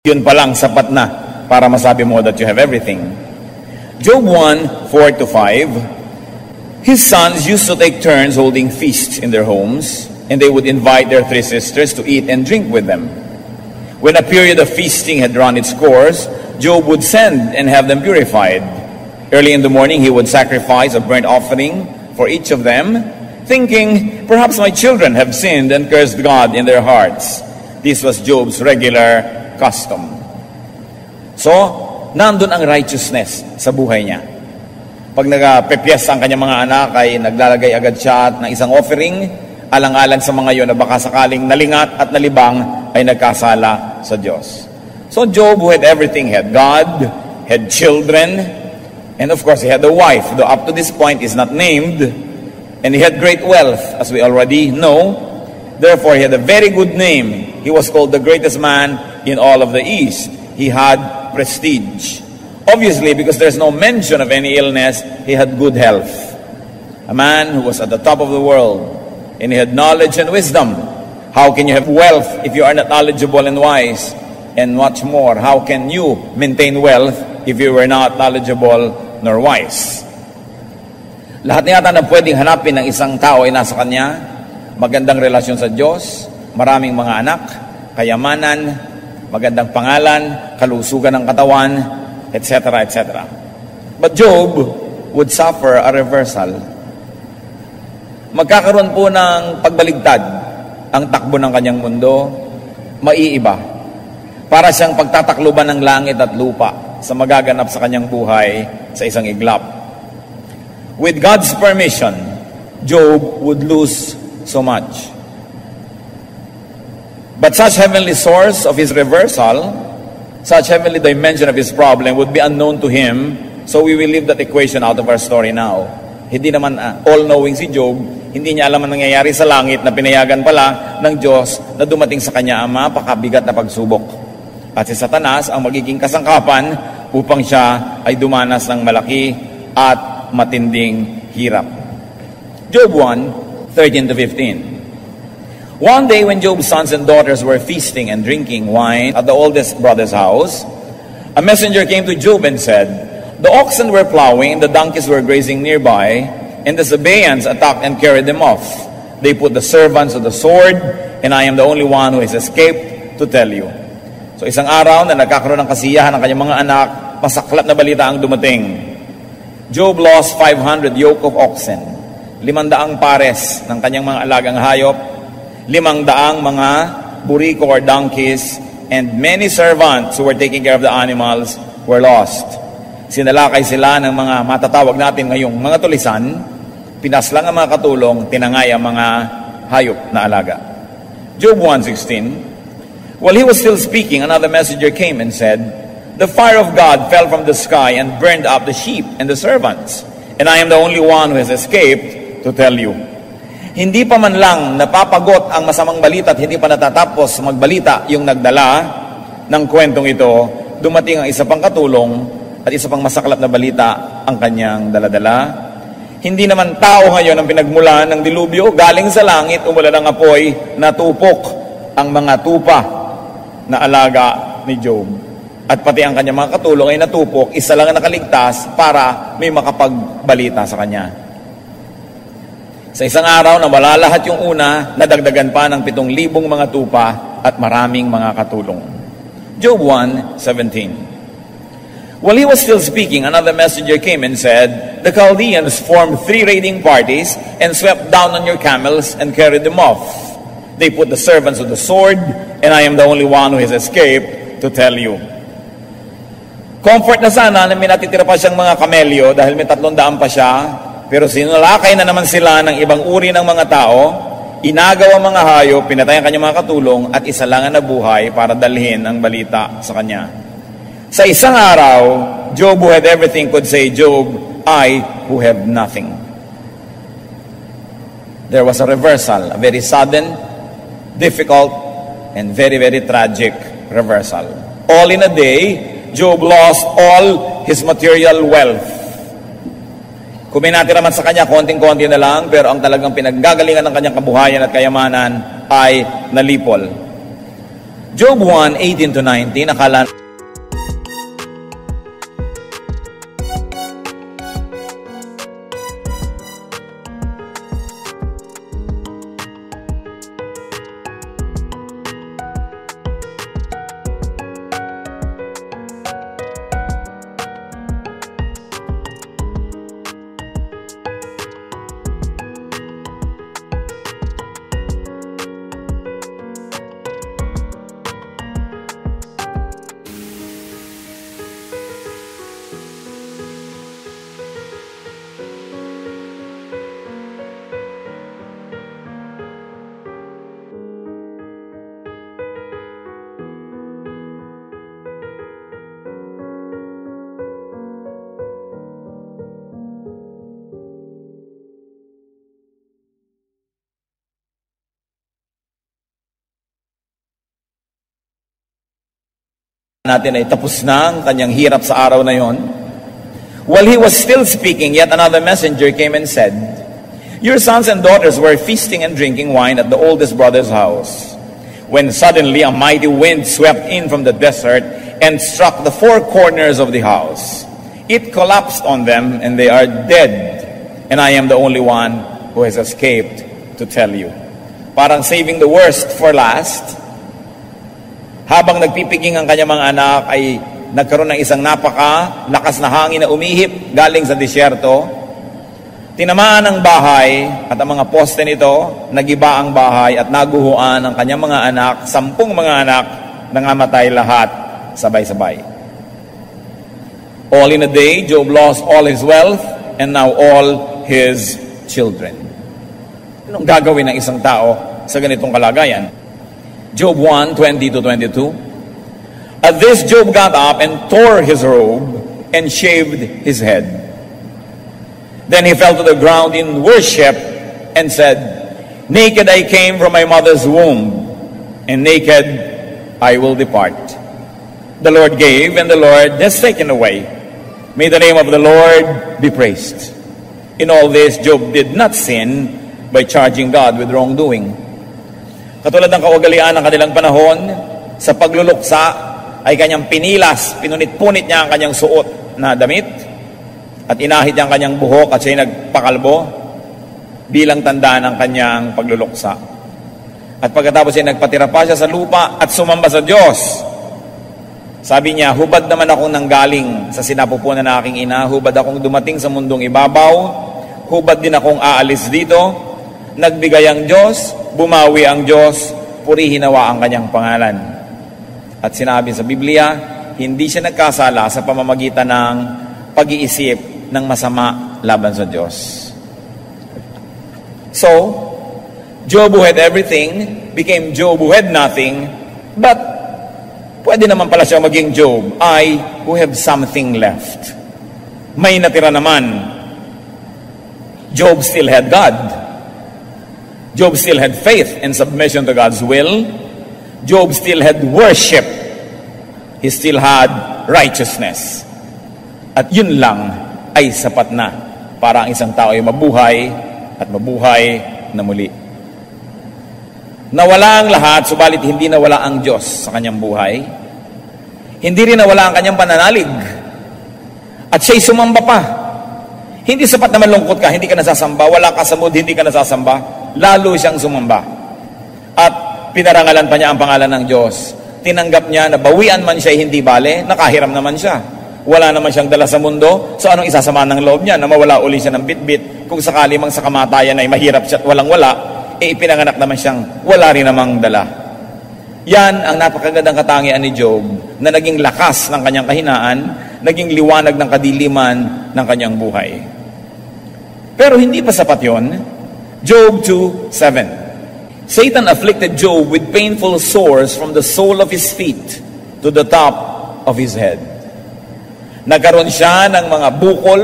Yun pa lang, sapat na para masabi mo that you have everything. Job 1:4-5, his sons used to take turns holding feasts in their homes, and they would invite their 3 sisters to eat and drink with them. When a period of feasting had run its course, Job would send and have them purified. Early in the morning, he would sacrifice a burnt offering for each of them, thinking, perhaps my children have sinned and cursed God in their hearts. This was Job's regular custom. So, nandun ang righteousness sa buhay niya. Pag nagpepiyesta ang kanyang mga anak, ay naglalagay agad siya ng isang offering, alang-alang sa mga yon na baka sakaling nalingat at nalibang ay nagkasala sa Diyos. So Job, who had everything, had God, had children, and of course he had a wife, though up to this point is not named, and he had great wealth, as we already know. Therefore, he had a very good name. He was called the greatest man in all of the East. He had prestige. Obviously, because there's no mention of any illness, he had good health. A man who was at the top of the world, and he had knowledge and wisdom. How can you have wealth if you are not knowledgeable and wise? And much more, how can you maintain wealth if you were not knowledgeable nor wise? Lahat na yata na pwedeng hanapin ng isang tao ay nasa kanya: magandang relasyon sa Diyos, maraming mga anak, kayamanan, magandang pangalan, kalusugan ng katawan, etc., etc. But Job would suffer a reversal. Magkakaroon po ng pagbaligtad ang takbo ng kanyang mundo, maiiba. Para siyang pagtatakluban ng langit at lupa sa magaganap sa kanyang buhay sa isang iglap. With God's permission, Job would lose so much. But such heavenly source of his reversal, such heavenly dimension of his problem would be unknown to him, so we will leave that equation out of our story now. Hindi naman all-knowing si Job, hindi niya alam ang nangyayari sa langit na pinayagan pala ng Diyos na dumating sa kanya ang mapakabigat na pagsubok. At si Satanas ang magiging kasangkapan upang siya ay dumanas ng malaki at matinding hirap. Job 1:13-15. One day when Job's sons and daughters were feasting and drinking wine at the oldest brother's house, a messenger came to Job and said, the oxen were plowing, the donkeys were grazing nearby, and the Sabaeans attacked and carried them off. They put the servants to the sword, and I am the only one who has escaped to tell you. So isang araw na nagkakaroon ng kasiyahan ng kanyang mga anak, masaklap na balita ang dumating. Job lost 500 yoke of oxen, 500 pares ng kanyang mga alagang hayop, 500 mga buriko or donkeys, and many servants who were taking care of the animals were lost. Sinalakay sila ng mga matatawag natin ngayong mga tulisan, pinaslang ang mga katulong, tinangay ang mga hayop na alaga. Job 1:16. While he was still speaking, another messenger came and said, the fire of God fell from the sky and burned up the sheep and the servants, and I am the only one who has escaped to tell you. Hindi pa man lang napapagot ang masamang balita at hindi pa natatapos magbalita yung nagdala ng kwentong ito, dumating ang isa pang katulong at isa pang masaklap na balita ang kanyang daladala. Hindi naman tao ngayon ang pinagmulan ng dilubyo, galing sa langit umulan ng apoy, natupok ang mga tupa na alaga ni Job. At pati ang kanyang mga katulong ay natupok, isa lang ang nakaligtas para may makapagbalita sa kanya. Sa isang araw na wala lahat yung una, nadagdagan pa ng 7,000 mga tupa at maraming mga katulong. Job 1:17. While he was still speaking, another messenger came and said, the Chaldeans formed 3 raiding parties and swept down on your camels and carried them off. They put the servants to the sword, and I am the only one who has escaped to tell you. Comfort na sana na may natitira pa siyang mga kamelyo dahil may 300 pa siya, pero sinulakay na naman sila ng ibang uri ng mga tao, inagaw ang mga hayop, pinatay ang kanyang mga katulong, at isa lang ang nabuhay para dalhin ang balita sa kanya. Sa isang araw, Job who had everything could say, Job, I who have nothing. There was a reversal, a very sudden, difficult, and very, very tragic reversal. All in a day, Job lost all his material wealth. Kung may natira man sa kanya, konting-konti na lang, pero ang talagang pinaggagalingan ng kanyang kabuhayan at kayamanan ay nalipol. Job 1:18-19, akala natin ay tapos na ang kanyang hirap sa araw na yon. While he was still speaking, yet another messenger came and said, "Your sons and daughters were feasting and drinking wine at the oldest brother's house, when suddenly a mighty wind swept in from the desert and struck the four corners of the house. It collapsed on them, and they are dead, and I am the only one who has escaped to tell you." Parang saving the worst for last. Habang nagpipiging ang kanyang mga anak, ay nagkaroon ng isang napaka-lakas na hangin na umihip galing sa disyerto. Tinamaan ang bahay at ang mga poste nito, nagiba ang bahay at naguhuan ang kanyang mga anak, 10 mga anak, nangamatay lahat sabay-sabay. All in a day, Job lost all his wealth and now all his children. Anong gagawin ng isang tao sa ganitong kalagayan? Job 1:20-22. At this, Job got up and tore his robe and shaved his head. Then he fell to the ground in worship and said, "Naked I came from my mother's womb, and naked I will depart. The Lord gave, and the Lord has taken away. May the name of the Lord be praised." In all this, Job did not sin by charging God with wrongdoing. Katulad ng kaugalian ng kanilang panahon, sa pagluluksa ay kanyang pinilas, pinunit-punit niya ang kanyang suot na damit at inahit niya ang kanyang buhok at siya'y nagpakalbo bilang tanda ng kanyang pagluluksa. At pagkatapos ay nagpatira pa siya sa lupa at sumamba sa Diyos. Sabi niya, "Hubad naman akong nanggaling sa sinapupunan ng aking ina, hubad akong dumating sa mundong ibabaw, hubad din akong aalis dito. Nagbigay ang Diyos, bumawi ang Diyos, purihin nawa ang kanyang pangalan." At sinabi sa Biblia, hindi siya nagkasala sa pamamagitan ng pag-iisip ng masama laban sa Diyos. So, Job who had everything became Job who had nothing, but pwede naman pala siya maging Job, I who have something left. May natira naman. Job still had God. Job still had faith and submission to God's will. Job still had worship. He still had righteousness. At yun lang ay sapat na para ang isang tao ay mabuhay at mabuhay na muli. Nawala ang lahat, subalit hindi nawala ang Diyos sa kanyang buhay. Hindi rin nawala ang kanyang pananalig. At siya'y sumamba pa. Hindi sapat na malungkot ka, hindi ka nasasamba. Wala ka sa mood, hindi ka nasasamba. Lalo siyang sumamba. At pinarangalan pa niya ang pangalan ng Diyos. Tinanggap niya na bawian man siya, hindi bale, nakahiram naman siya. Wala naman siyang dala sa mundo, so anong isasama ng loob niya na mawala uli siya ng bitbit? Kung sakali mang sa kamatayan ay mahirap siya at walang-wala, ipinanganak naman siyang wala rin namang dala. Yan ang napakagandang katangian ni Job na naging lakas ng kanyang kahinaan, naging liwanag ng kadiliman ng kanyang buhay. Pero hindi pa sapat yon. Job 2:7. Satan afflicted Job with painful sores from the sole of his feet to the top of his head. Nagkaroon siya ng mga bukol,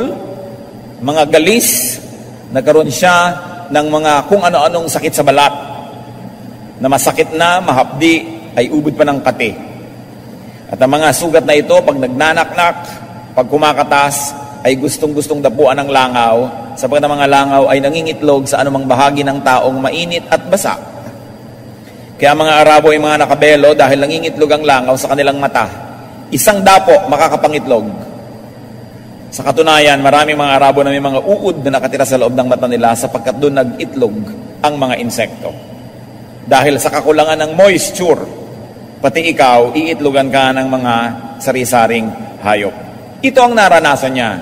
mga galis, nagkaroon siya ng mga kung ano-anong sakit sa balat, na masakit na, mahapdi, ay ubod pa ng kate. At ang mga sugat na ito, pag nagnanaknak, pag kumakatas, ay gustong-gustong dapuan ng langaw, sapagkat ang mga langaw ay nangingitlog sa anumang bahagi ng taong mainit at basa. Kaya mga Arabo ay mga nakabelo dahil nangingitlog ang langaw sa kanilang mata. Isang dapo makakapangitlog. Sa katunayan, maraming mga Arabo na may mga uod na nakatira sa loob ng mata nila sapagkat doon nag-itlog ang mga insekto. Dahil sa kakulangan ng moisture, pati ikaw, iitlogan ka ng mga sari-saring hayop. Ito ang naranasan niya.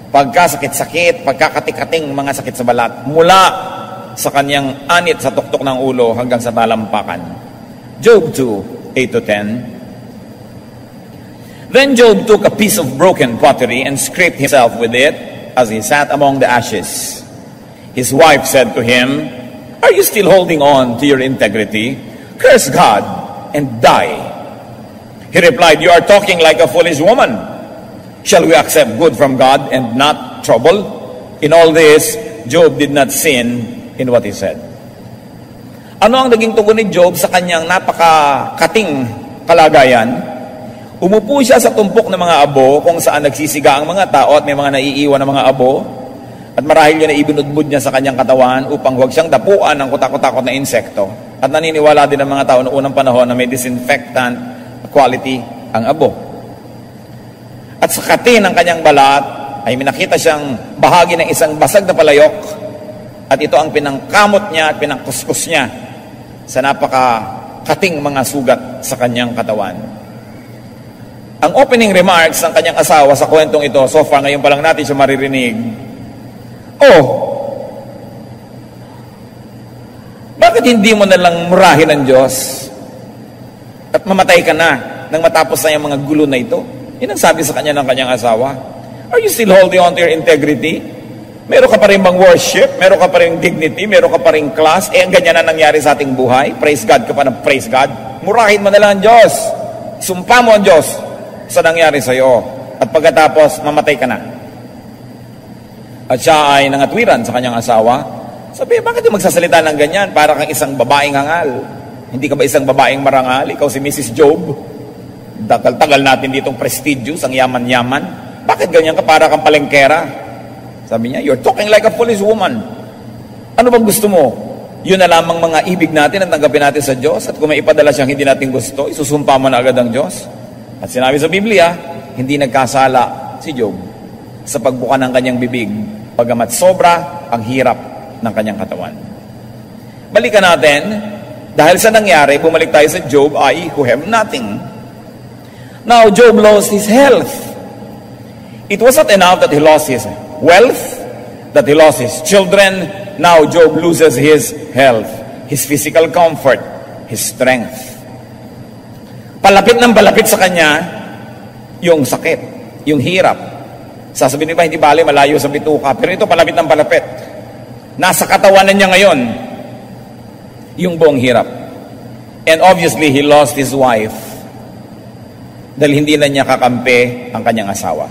Pagkasakit-sakit, pagkakatik-kating mga sakit sa balat, mula sa kanyang anit sa tuktok ng ulo hanggang sa talampakan. Job 2, 8-10. Then Job took a piece of broken pottery and scraped himself with it as he sat among the ashes. His wife said to him, "Are you still holding on to your integrity? Curse God and die." He replied, "You are talking like a foolish woman. Shall we accept good from God and not trouble?" In all this, Job did not sin in what he said. Ano ang naging tugon ni Job sa kanyang napakakating kalagayan? Umupo siya sa tumpok ng mga abo kung saan nagsisiga ang mga tao at may mga naiiwan ng mga abo. At marahil yun na ibinudbud niya sa kanyang katawan upang huwag siyang dapuan ng kutakot-takot na insekto. At naniniwala din ang mga tao noong unang panahon na may disinfectant quality ang abo. At sa kati ng kanyang balat ay minakita siyang bahagi ng isang basag na palayok. At ito ang pinangkamot niya at pinangkuskus niya sa napakakating mga sugat sa kanyang katawan. Ang opening remarks ng kanyang asawa sa kwentong ito, so far ngayon pa lang natin siya maririnig. Oh, bakit hindi mo na lang murahin ang Diyos at mamatay ka na nang matapos na yung mga gulo na ito? Yan ang sabi sa kanya ng kanyang asawa. Are you still holding on to your integrity? Meron ka pa rin bang worship? Meron ka pa rin dignity? Meron ka pa rin class? Ang ganyan na nangyari sa ating buhay? Praise God ka pa ng praise God? Murahin mo na lang ang Diyos. Sumpa mo ang Diyos sa nangyari sa iyo. At pagkatapos, mamatay ka na. At siya ay nangatwiran sa kanyang asawa. Sabi, bakit yung magsasalita ng ganyan? Para kang isang babaeng hangal. Hindi ka ba isang babaeng marangal? Ikaw si Mrs. Job. Tagal-tagal natin ditong prestigious, ang yaman-yaman. Bakit ganyan ka? Para kang palengkera. Sabi niya, you're talking like a foolish woman. Ano bang gusto mo? Yun na lamang mga ibig natin at tanggapin natin sa Diyos. At kung may ipadala siyang hindi natin gusto, isusumpa mo na agad ang Diyos. At sinabi sa Biblia, hindi nagkasala si Job sa pagbuka ng kanyang bibig, pagamat sobra ang hirap ng kanyang katawan. Balikan natin, dahil sa nangyari, bumalik tayo sa Job ay who have nothing. Now, Job lost his health. It was not enough that he lost his wealth, that he lost his children. Now, Job loses his health, his physical comfort, his strength. Palapit ng palapit sa kanya yung sakit, yung hirap. Sasabihin niyo ba, hindi bale, malayo sa bituka. Pero ito palapit ng palapit. Nasa katawanan niya ngayon yung buong hirap. And obviously, he lost his wife dahil hindi na niya kakampi ang kanyang asawa.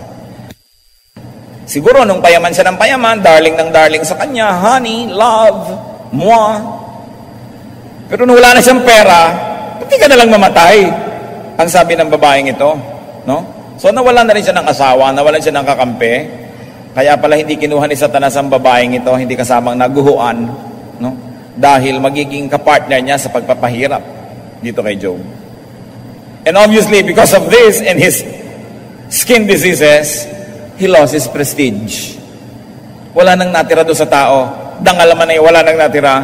Siguro nung payaman siya ng payaman, darling ng darling sa kanya, honey, love, moi. Pero nung wala na siyang pera, pati ka na lang mamatay. Ang sabi ng babaeng ito, no? So nawalan na rin siya ng asawa, nawalan siya ng kakampi. Kaya pala hindi kinuha ni Satanas ang babaeng ito, hindi kasamang naguhuan, no? Dahil magiging kapartner niya sa pagpapahirap dito kay Job. And obviously, because of this and his skin diseases, he lost his prestige. Wala nang natira doon sa tao. Dangal man ay wala nang natira.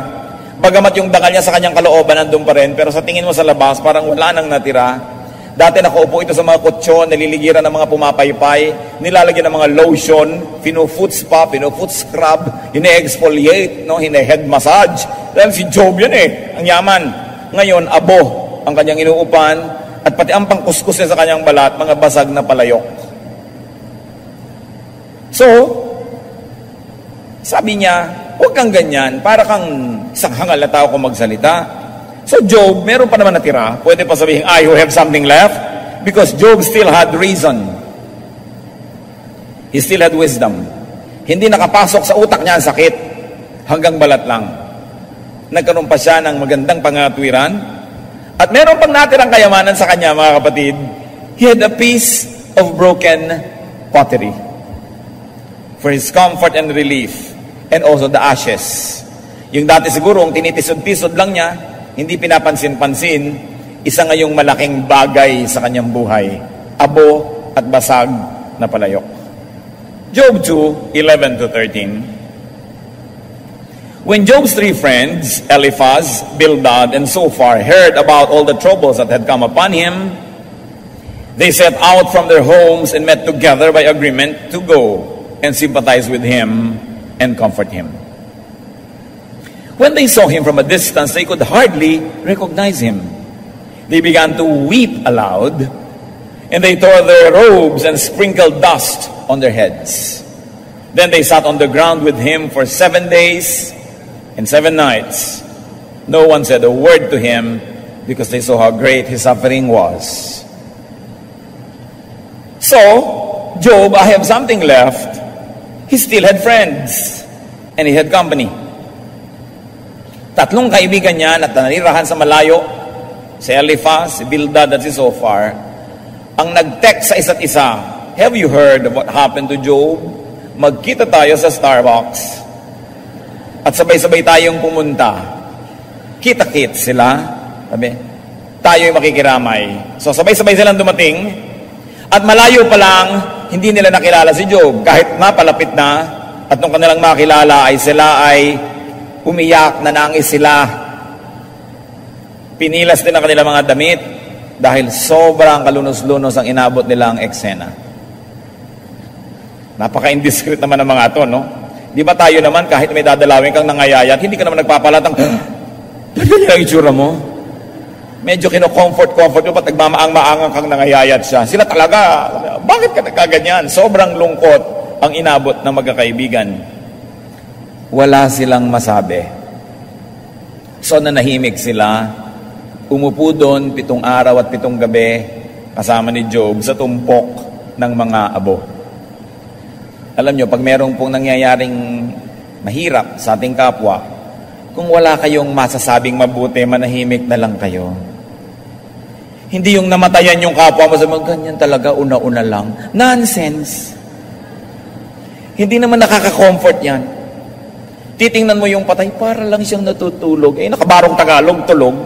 Bagamat yung dangal niya sa kanyang kalooban nandun pa rin, pero sa tingin mo sa labas, parang wala nang natira. Dati nakaupo ito sa mga kutsyon, naliligiran ng mga pumapaypay, nilalagyan ng mga lotion, fino-foot spa, fino-foot scrub, hine-exfoliate, no? Hine-head massage. Dahil si Job yun ang yaman. Ngayon, abo ang kanyang inuupan, at pati ang pangkuskus niya sa kanyang balat, mga basag na palayok. So, sabi niya, huwag kang ganyan, para kang isang hangal na tao kung magsalita. So Job, meron pa naman natira. Pwede pa sabihin, I who have something left. Because Job still had reason. He still had wisdom. Hindi nakapasok sa utak niya ang sakit. Hanggang balat lang. Nagkaroon pa siya ng magandang pangatwiran. At meron pang natirang kayamanan sa kanya, mga kapatid. He had a piece of broken pottery. For his comfort and relief. And also the ashes. Yung dati siguro, ang tinitisod-tisod lang niya, hindi pinapansin-pansin, isa ngayong malaking bagay sa kanyang buhay, abo at basag na palayok. Job 2:11-13. When Job's three friends, Eliphaz, Bildad, and Zophar, heard about all the troubles that had come upon him, they set out from their homes and met together by agreement to go and sympathize with him and comfort him. When they saw him from a distance, they could hardly recognize him. They began to weep aloud, and they tore their robes and sprinkled dust on their heads. Then they sat on the ground with him for 7 days and 7 nights. No one said a word to him because they saw how great his suffering was. So, Job, I have something left. He still had friends and he had company. Tatlong kaibigan niya na nanirahan sa malayo, si Eliphaz, si Bildad at si Zophar, ang nag-text sa isa't isa, have you heard of what happened to Job? Magkita tayo sa Starbucks at sabay-sabay tayong pumunta. Kita-kits sila. Sabi, tayo'y makikiramay. So sabay-sabay silang dumating at malayo pa lang, hindi nila nakilala si Job. Kahit napalapit na at nung kanilang makilala ay sila ay umiyak, nanangis sila. Pinilas din ang kanilang mga damit dahil sobrang kalunos-lunos ang inabot nilang eksena. Napaka-indiscreet naman ng mga ito, no? Di ba tayo naman, kahit may dadalawin kang nangayayat, hindi ka naman nagpapalatang, ba't ganyan ang itsura mo? Medyo kino-comfort mo, ba't nagmamaang-maangang kang nangayayat siya? Sila talaga, bakit ka nagkaganyan? Sobrang lungkot ang inabot ng magkakaibigan. Wala silang masabi. So nanahimik sila, umupo doon 7 araw at 7 gabi, kasama ni Job sa tumpok ng mga abo. Alam nyo, pag merong pong nangyayaring mahirap sa ating kapwa, kung wala kayong masasabing mabuti, manahimik na lang kayo. Hindi yung namatayan yung kapwa mo, sabi, ganyan talaga, una-una lang. Nonsense. Hindi naman nakaka-comfort yan. Titingnan mo yung patay, para lang siyang natutulog. Eh, nakabarong Tagalog, tulog.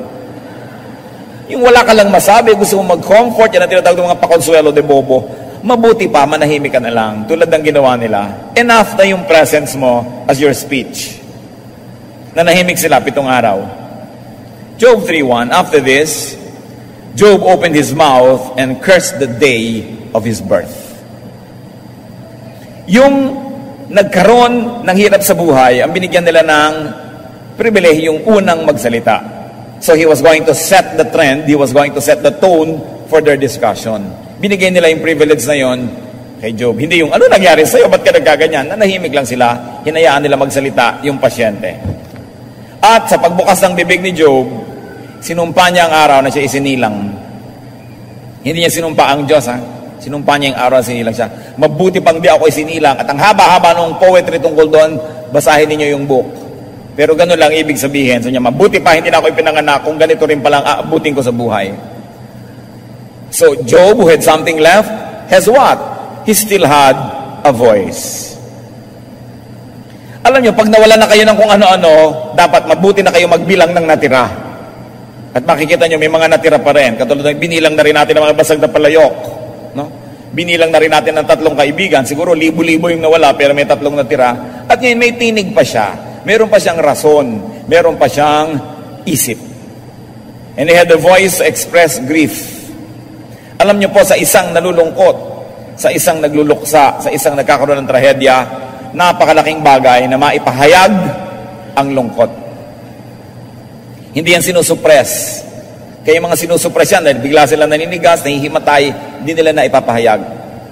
Yung wala ka lang masabi, gusto mo mag-comfort, yan ang tinatawag ng mga pakonsuelo de bobo. Mabuti pa, manahimik ka na lang, tulad ng ginawa nila. Enough na yung presence mo as your speech. Nanahimik sila 7 araw. Job 3:1, after this, Job opened his mouth and cursed the day of his birth. Yung nagkaroon ng hirap sa buhay, ang binigyan nila ng pribilehiyong unang magsalita. So he was going to set the trend, he was going to set the tone for their discussion. Binigay nila yung privilege na yon kay Job. Hindi yung, ano nangyari sa'yo? Ba't ka nagkaganyan? Nanahimik lang sila. Hinayaan nila magsalita yung pasyente. At sa pagbukas ng bibig ni Job, sinumpa niya ang araw na siya isinilang. Hindi niya sinumpa ang Diyos, ha? Sinumpa niya yung araw na sinilang siya. Mabuti pang di ako isinilang. At ang haba-haba ng poetry tungkol doon, basahin niyo yung book. Pero ganun lang ibig sabihin. So niya, mabuti pa, hindi na ako ipinanganak. Kung ganito rin palang aabutin ko sa buhay. So, Job, who had something left, has what? He still had a voice. Alam nyo, pag nawala na kayo ng kung ano-ano, dapat mabuti na kayo magbilang ng natira. At makikita nyo, may mga natira pa rin. Katulad ng binilang na rin natin ng mga basag na palayok. No? Binilang na rin natin ng 3 kaibigan. Siguro, libo-libo yung nawala, pero may 3 natira. At ngayon, may tinig pa siya. Meron pa siyang rason. Meron pa siyang isip. And he had a voice to express grief. Alam niyo po, sa isang nalulungkot, sa isang nagluluksa, sa isang nagkakaroon ng trahedya, napakalaking bagay na maipahayag ang lungkot. Hindi yan sinusuppress. Kaya yung mga sinusuppress yan, dahil bigla silang naninigas, nahihimatay, hindi nila na ipapahayag.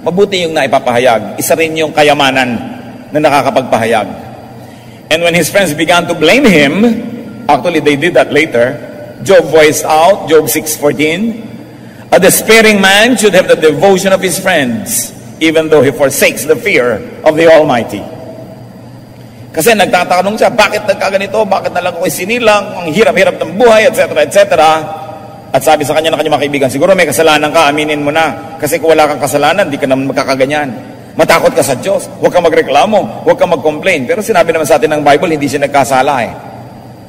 Mabuti yung naipapahayag. Isa rin yung kayamanan na nakakapagpahayag. And when his friends began to blame him, actually they did that later, Job voiced out, Job 6:14, a despairing man should have the devotion of his friends, even though he forsakes the fear of the Almighty. Kasi nagtatanong siya, bakit nagkaganito? Bakit na lang ako'y sinilang? Ang hirap-hirap ng buhay, etc., etc. At sabi sa kanya ng kanyang mga kaibigan, siguro may kasalanan ka, aminin mo na. Kasi kung wala kang kasalanan, di ka naman magkakaganyan. Matakot ka sa Diyos. Huwag kang magreklamo. Huwag kang mag-complain. Pero sinabi naman sa atin ng Bible, hindi siya nagkasala eh.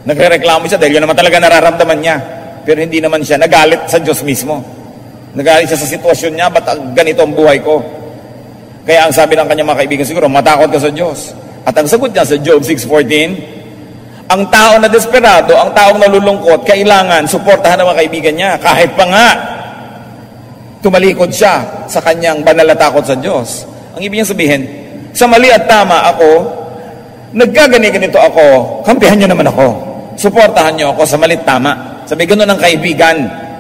Nagrereklamo siya dahil yun naman talaga nararamdaman niya. Pero hindi naman siya nagalit sa Diyos mismo. Nagalit siya sa sitwasyon niya, ba't ganito ang buhay ko? Kaya ang sabi ng kanyang mga kaibigan, siguro, matakot ka sa Diyos. At ang sagot niya sa Job 6:14, ang tao na desperado, ang taong nalulungkot, kailangan suportahan ng mga kaibigan niya. Kahit pa nga, tumalikod siya sa kanyang banal na takot sa Diyos. Ang ibig niya sabihin, sa mali at tama ako, nagkagani-ganito ako, kampihan niyo naman ako. Suportahan niyo ako sa mali at tama. Sabi, ganoon ang kaibigan.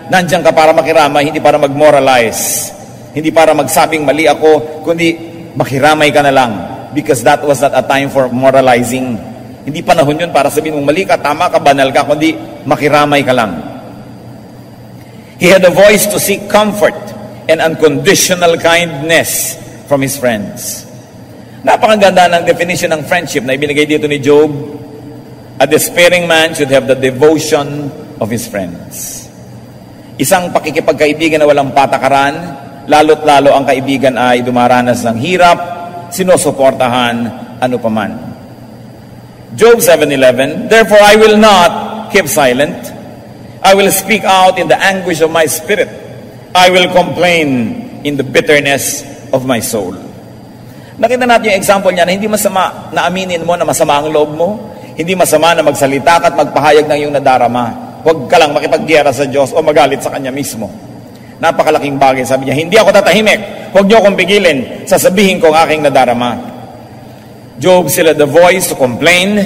Nandiyan ka para makiramay, hindi para mag-moralize. Hindi para magsabing mali ako, kundi makiramay ka na lang. Because that was not a time for moralizing. Hindi panahon yun para sabihin mong mali ka, tama ka, banal ka, kundi makiramay ka lang. He had a voice to seek comfort and unconditional kindness from his friends. Napakaganda ng definition ng friendship na ibinigay dito ni Job. A despairing man should have the devotion of his friends. Isang pakikipagkaibigan na walang patakaran, lalo't lalo ang kaibigan ay dumaranas ng hirap, sinusuportahan, ano paman. Job 7:11, therefore I will not keep silent. I will speak out in the anguish of my spirit. I will complain in the bitterness of my soul. Nakita natin yung example niya na hindi masama na aminin mo na masama ang loob mo. Hindi masama na magsalita ka at magpahayag ng iyong nadarama. Huwag ka lang makipaggiyera sa Diyos o magalit sa Kanya mismo. Napakalaking bagay. Sabi niya, hindi ako tatahimik. Huwag niyo akong pigilin. Sasabihin ko ang aking nadarama. Job still had the voice to complain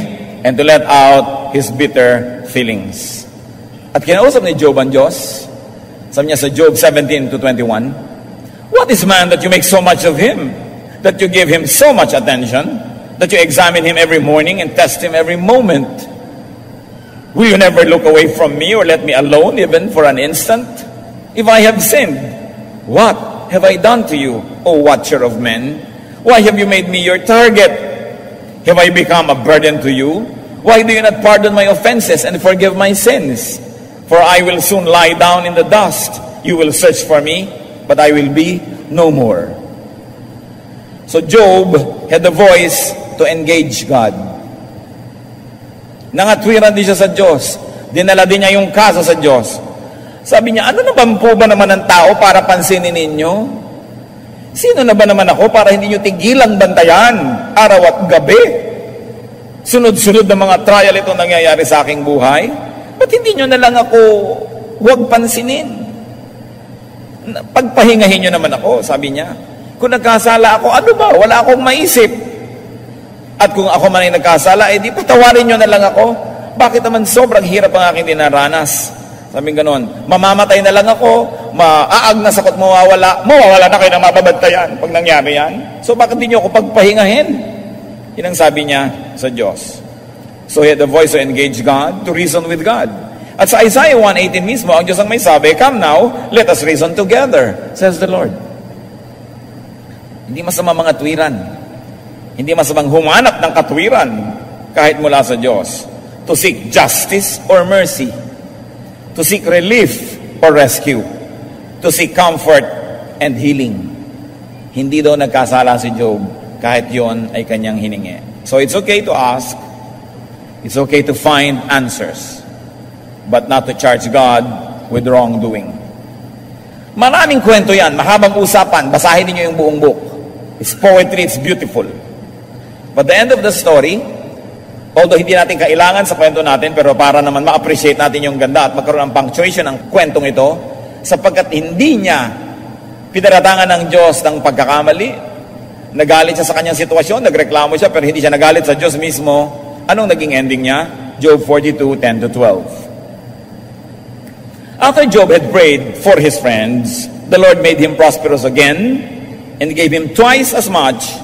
and to let out his bitter feelings. At kinausap ni Job ang Diyos. Sabi niya sa Job 17:21, what is man that you make so much of him? That you give him so much attention? That you examine him every morning and test him every moment? Will you never look away from me or let me alone even for an instant? If I have sinned, what have I done to you, O watcher of men? Why have you made me your target? Have I become a burden to you? Why do you not pardon my offenses and forgive my sins? For I will soon lie down in the dust. You will search for me, but I will be no more. So Job had the voice to engage God. Nangatwiran din siya sa Diyos. Dinala din niya yung kaso sa Diyos. Sabi niya, ano na ba naman ang tao para pansinin ninyo? Sino na ba naman ako para hindi nyo tigilang bantayan araw at gabi? Sunod-sunod na mga trial ito nangyayari sa aking buhay. Ba't hindi nyo na lang ako huwag pansinin? Pagpahingahin nyo naman ako, sabi niya. Kung nagkasala ako, ano ba? Wala akong maisip. At kung ako man ay nagkasala, di patawarin nyo na lang ako. Bakit naman sobrang hirap ang aking dinaranas? Sabi ganon, mamamatay na lang ako, maaagnas ako't mawawala na kayo ng mababantayan pag nangyari yan. So bakit di nyo ako pagpahingahin? Yan ang sabi niya sa Diyos. So he had the voice to engage God, to reason with God. At sa Isaiah 1:18 mismo, ang Diyos ang may sabi, come now, let us reason together, says the Lord. Hindi masama mga tuwiran. Hindi masamang humanap ng katwiran kahit mula sa Diyos. To seek justice or mercy. To seek relief or rescue. To seek comfort and healing. Hindi daw nagkasala si Job kahit yon ay kanyang hiningi. So it's okay to ask. It's okay to find answers. But not to charge God with wrongdoing. Maraming kwento yan. Mahabang usapan. Basahin niyo yung buong book. It's poetry. It's beautiful. But the end of the story, although hindi natin kailangan sa kwento natin, pero para naman ma-appreciate natin yung ganda at magkaroon ng punctuation ng kwentong ito, sapagkat hindi niya pinaratangan ng Diyos ng pagkakamali, nagalit siya sa kanyang sitwasyon, nagreklamo siya, pero hindi siya nagalit sa Diyos mismo. Anong naging ending niya? Job 42:10-12. After Job had prayed for his friends, the Lord made him prosperous again and gave him twice as much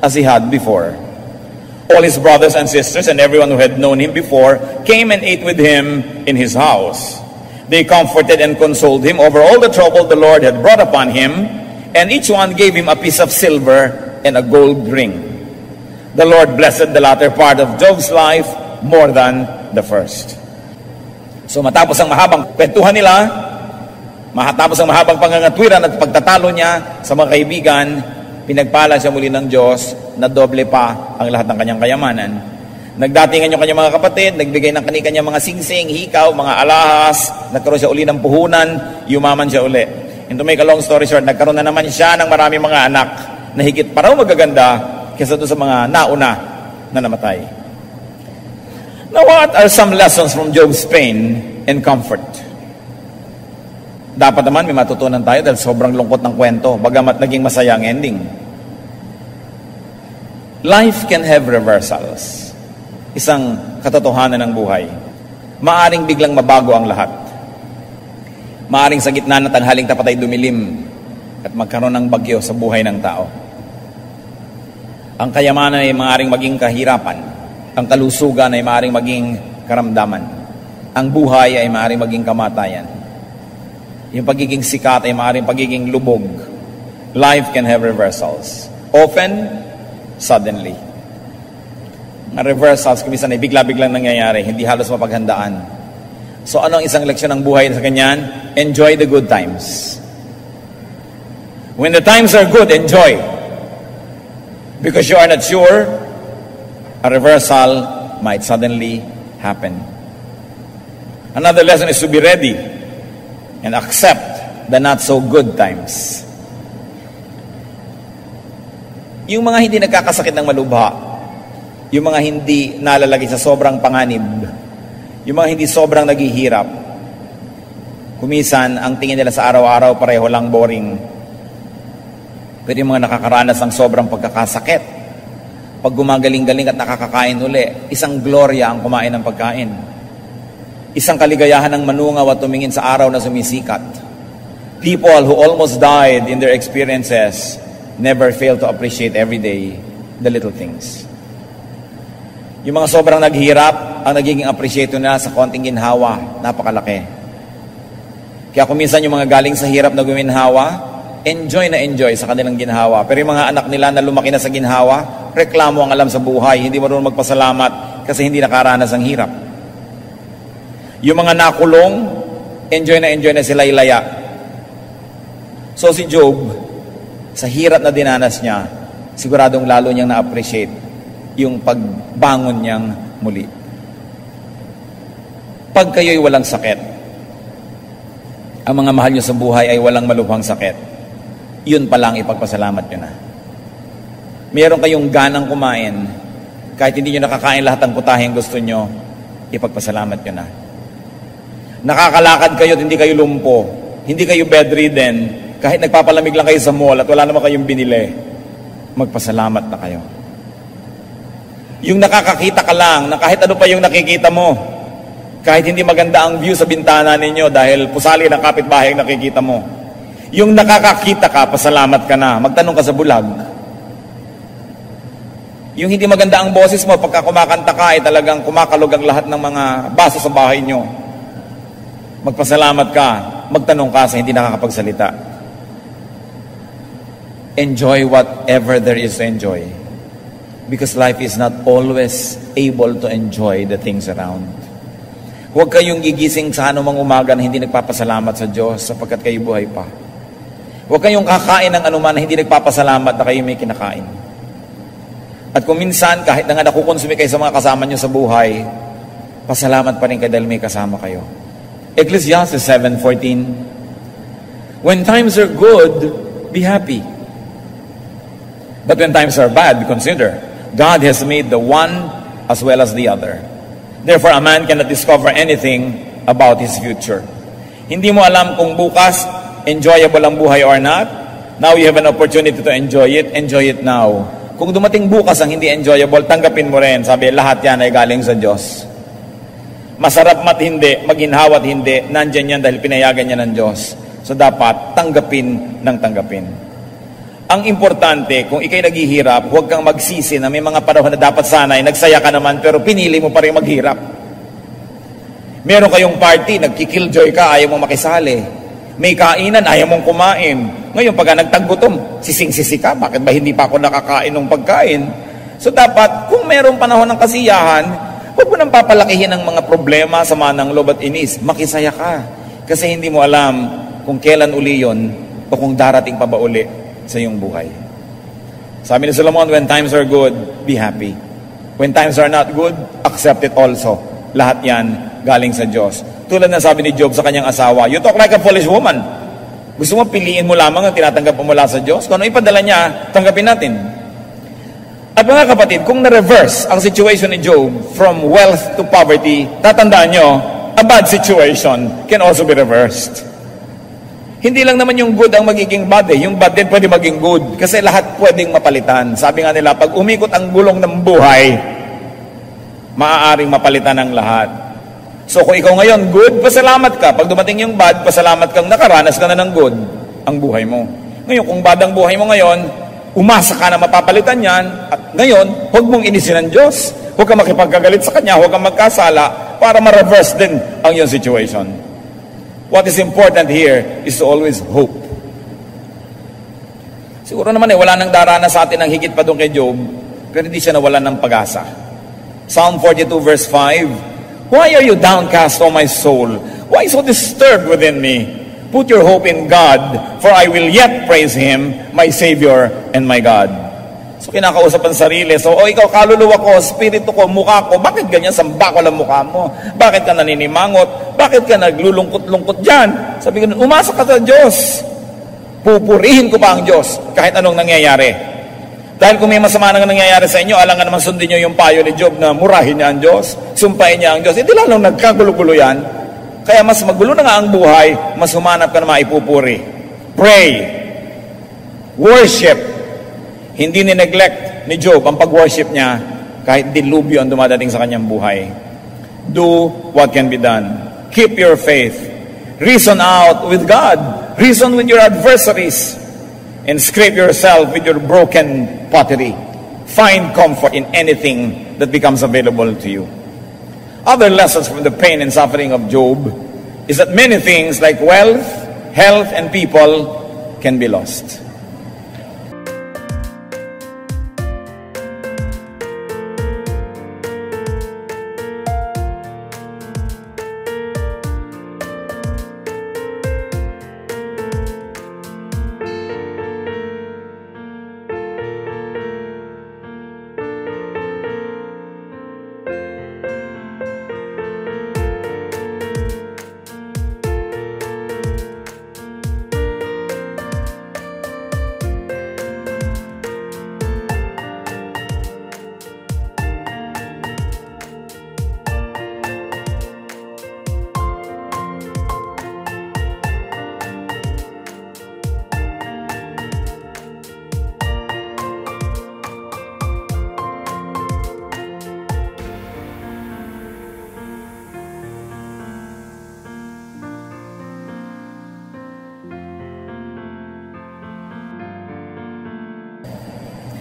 as he had before. All his brothers and sisters and everyone who had known him before came and ate with him in his house. They comforted and consoled him over all the trouble the Lord had brought upon him, and each one gave him a piece of silver and a gold ring. The Lord blessed the latter part of Job's life more than the first. So matapos ang mahabang kwentuhan nila, matapos ang mahabang pangangatwiran at pagtatalo niya sa mga kaibigan, pinagpala siya muli ng Diyos na doble pa ang lahat ng kanyang kayamanan. Nagdatingan yung kanyang mga kapatid, nagbigay ng kanyang mga singsing, hikaw, mga alahas, nagkaroon siya uli ng puhunan, yumaman siya uli. And to make a long story short, nagkaroon na naman siya ng maraming mga anak na higit pa raw magaganda kaysa doon sa mga nauna na namatay. Now, what are some lessons from Job's pain and comfort? Dapat naman may matutunan tayo dahil sobrang lungkot ng kwento, bagamat naging masaya ang ending. Life can have reversals. Isang katotohanan ng buhay. Maaring biglang mabago ang lahat. Maaring sa gitna ng tanghaling tapat ay dumilim at magkaroon ng bagyo sa buhay ng tao. Ang kayamanan ay maaring maging kahirapan. Ang kalusugan ay maaring maging karamdaman. Ang buhay ay maaring maging kamatayan. Yung pagiging sikat ay maaring pagiging lubog. Life can have reversals. Often, suddenly. Ang reversals, kumisan ay bigla-biglang nangyayari, hindi halos mapaghandaan. So ano ang isang leksyon ng buhay sa kanyan? Enjoy the good times. When the times are good, enjoy. Because you are not sure, a reversal might suddenly happen. Another lesson is to be ready and accept the not so good times. Yung mga hindi nagkakasakit ng malubha, yung mga hindi nalalagay sa sobrang panganib, yung mga hindi sobrang naghihirap, kumisan, ang tingin nila sa araw-araw pareho lang boring. Pero yung mga nakakaranas ng sobrang pagkakasakit, pag gumagaling-galing at nakakakain uli, isang gloria ang kumain ng pagkain. Isang kaligayahan ng manungaw at tumingin sa araw na sumisikat. People who almost died in their experiences never fail to appreciate every day the little things. Yung mga sobrang naghihirap, ang nagiging appreciate nila sa konting ginhawa, napakalaki. Kaya kuminsan yung mga galing sa hirap na guminhawa, enjoy na enjoy sa kanilang ginhawa. Pero yung mga anak nila na lumaki na sa ginhawa, reklamo ang alam sa buhay, hindi marunong magpasalamat kasi hindi nakaranas ang hirap. Yung mga nakulong, enjoy na sila ilaya. So si Job, sa hirap na dinanas niya, siguradong lalo niyang na-appreciate yung pagbangon niyang muli. Pag kayo'y walang sakit, ang mga mahal niyo sa buhay ay walang malubhang sakit, yun pa lang ipagpasalamat niyo na. Meron kayong ganang kumain, kahit hindi niyo nakakain lahat ng putaheng gusto niyo, ipagpasalamat niyo na. Nakakalakad kayo at hindi kayo lumpo, hindi kayo bedridden, kahit nagpapalamig lang kayo sa mall at wala naman kayong binili, magpasalamat na kayo. Yung nakakakita ka lang, na kahit ano pa yung nakikita mo, kahit hindi maganda ang view sa bintana ninyo dahil pusali ng kapitbahay ang nakikita mo, yung nakakakita ka, pasalamat ka na, magtanong ka sa bulag. Yung hindi maganda ang boses mo, pagka kumakanta ka, ay talagang kumakalog ang lahat ng mga baso sa bahay nyo. Magpasalamat ka, magtanong ka sa hindi nakakapagsalita. Enjoy whatever there is to enjoy. Because life is not always able to enjoy the things around. Huwag kayong gigising sa anumang umaga na hindi nagpapasalamat sa Diyos sapagkat kayo buhay pa. Huwag kayong kakain ng anuman na hindi nagpapasalamat na kayo may kinakain. At kung minsan, kahit na nga nakukonsumi kayo sa mga kasama nyo sa buhay, pasalamat pa rin kayo dahil may kasama kayo. Ecclesiastes 7:14, when times are good, be happy. But when times are bad, consider, God has made the one as well as the other. Therefore, a man cannot discover anything about his future. Hindi mo alam kung bukas, enjoyable ang buhay or not. Now you have an opportunity to enjoy it now. Kung dumating bukas ang hindi enjoyable, tanggapin mo rin. Sabi, lahat yan ay galing sa Diyos. Masarap mat hindi, maginhawat hindi, nandyan yan dahil pinayagan niya ng Diyos. So dapat tanggapin ng tanggapin. Ang importante, kung ikay naghihirap, huwag kang magsisi na may mga panahon na dapat sana ay nagsaya ka naman pero pinili mo pa rin maghirap. Meron kayong party, nagkikilljoy ka, ayaw mong makisali. May kainan, ayaw mong kumain. Ngayon, pagka nagtaggutom, sising-sisi ka, bakit ba hindi pa ako nakakain ng pagkain? So dapat, kung meron panahon ng kasiyahan, huwag mo nang papalakihin ang mga problema, sama ng loob at inis. Makisaya ka. Kasi hindi mo alam kung kailan uli yun o kung darating pa ba uli sa iyong buhay. Sabi ni Solomon, when times are good, be happy. When times are not good, accept it also. Lahat yan galing sa Diyos. Tulad ng sabi ni Job sa kanyang asawa, you talk like a foolish woman. Gusto mo piliin mo lamang ang tinatanggap mo mula sa Diyos? Kung ano ipadala niya, tanggapin natin. At mga kapatid, kung na-reverse ang situation ni Job from wealth to poverty, tatandaan nyo, a bad situation can also be reversed. Hindi lang naman yung good ang magiging bad eh. Yung bad din pwede maging good. Kasi lahat pwedeng mapalitan. Sabi nga nila, pag umikot ang gulong ng buhay, maaaring mapalitan ang lahat. So kung ikaw ngayon good, pasalamat ka. Pag dumating yung bad, pasalamat kang nakaranas ka na ng good ang buhay mo. Ngayon, kung bad ang buhay mo ngayon, umasa ka na mapapalitan yan. At ngayon, huwag mong inisin ng Diyos. Huwag kang makipagkagalit sa Kanya, huwag kang magkasala para ma-reverse din ang iyong situation. What is important here is to always hope. Siguro naman wala nang darana sa atin ang higit pa doon kay Job, pero hindi siya nawalan ng pag-asa. Psalm 42 verse 5, why are you downcast, O my soul? Why so disturbed within me? Put your hope in God, for I will yet praise Him, my Savior and my God. So kinakausap ang sarili. So, ikaw kaluluwa ko, spirito ko, mukha ko, bakit ganyan samba ko lang mukha mo? Bakit ka naninimangot? Bakit ka naglulungkot-lungkot dyan? Sabi ko, umasa ka sa Diyos. Pupurihin ko pa ang Diyos kahit anong nangyayari. Dahil kung may masama na nangyayari sa inyo, alangan naman sundin nyo yung payo ni Job na murahin niya ang Diyos, sumpahin niya ang Diyos. Hindi lalong nagkagulo-gulo yan. Kaya mas magulo na nga ang buhay, mas humanap ka na maipupuri. Pray. Worship. Hindi ni-neglect ni Job ang pag-worship niya kahit dilubyo ang dumadating sa kanyang buhay. Do what can be done. Keep your faith. Reason out with God. Reason with your adversaries. And scrape yourself with your broken pottery. Find comfort in anything that becomes available to you. Other lessons from the pain and suffering of Job is that many things like wealth, health, and people can be lost.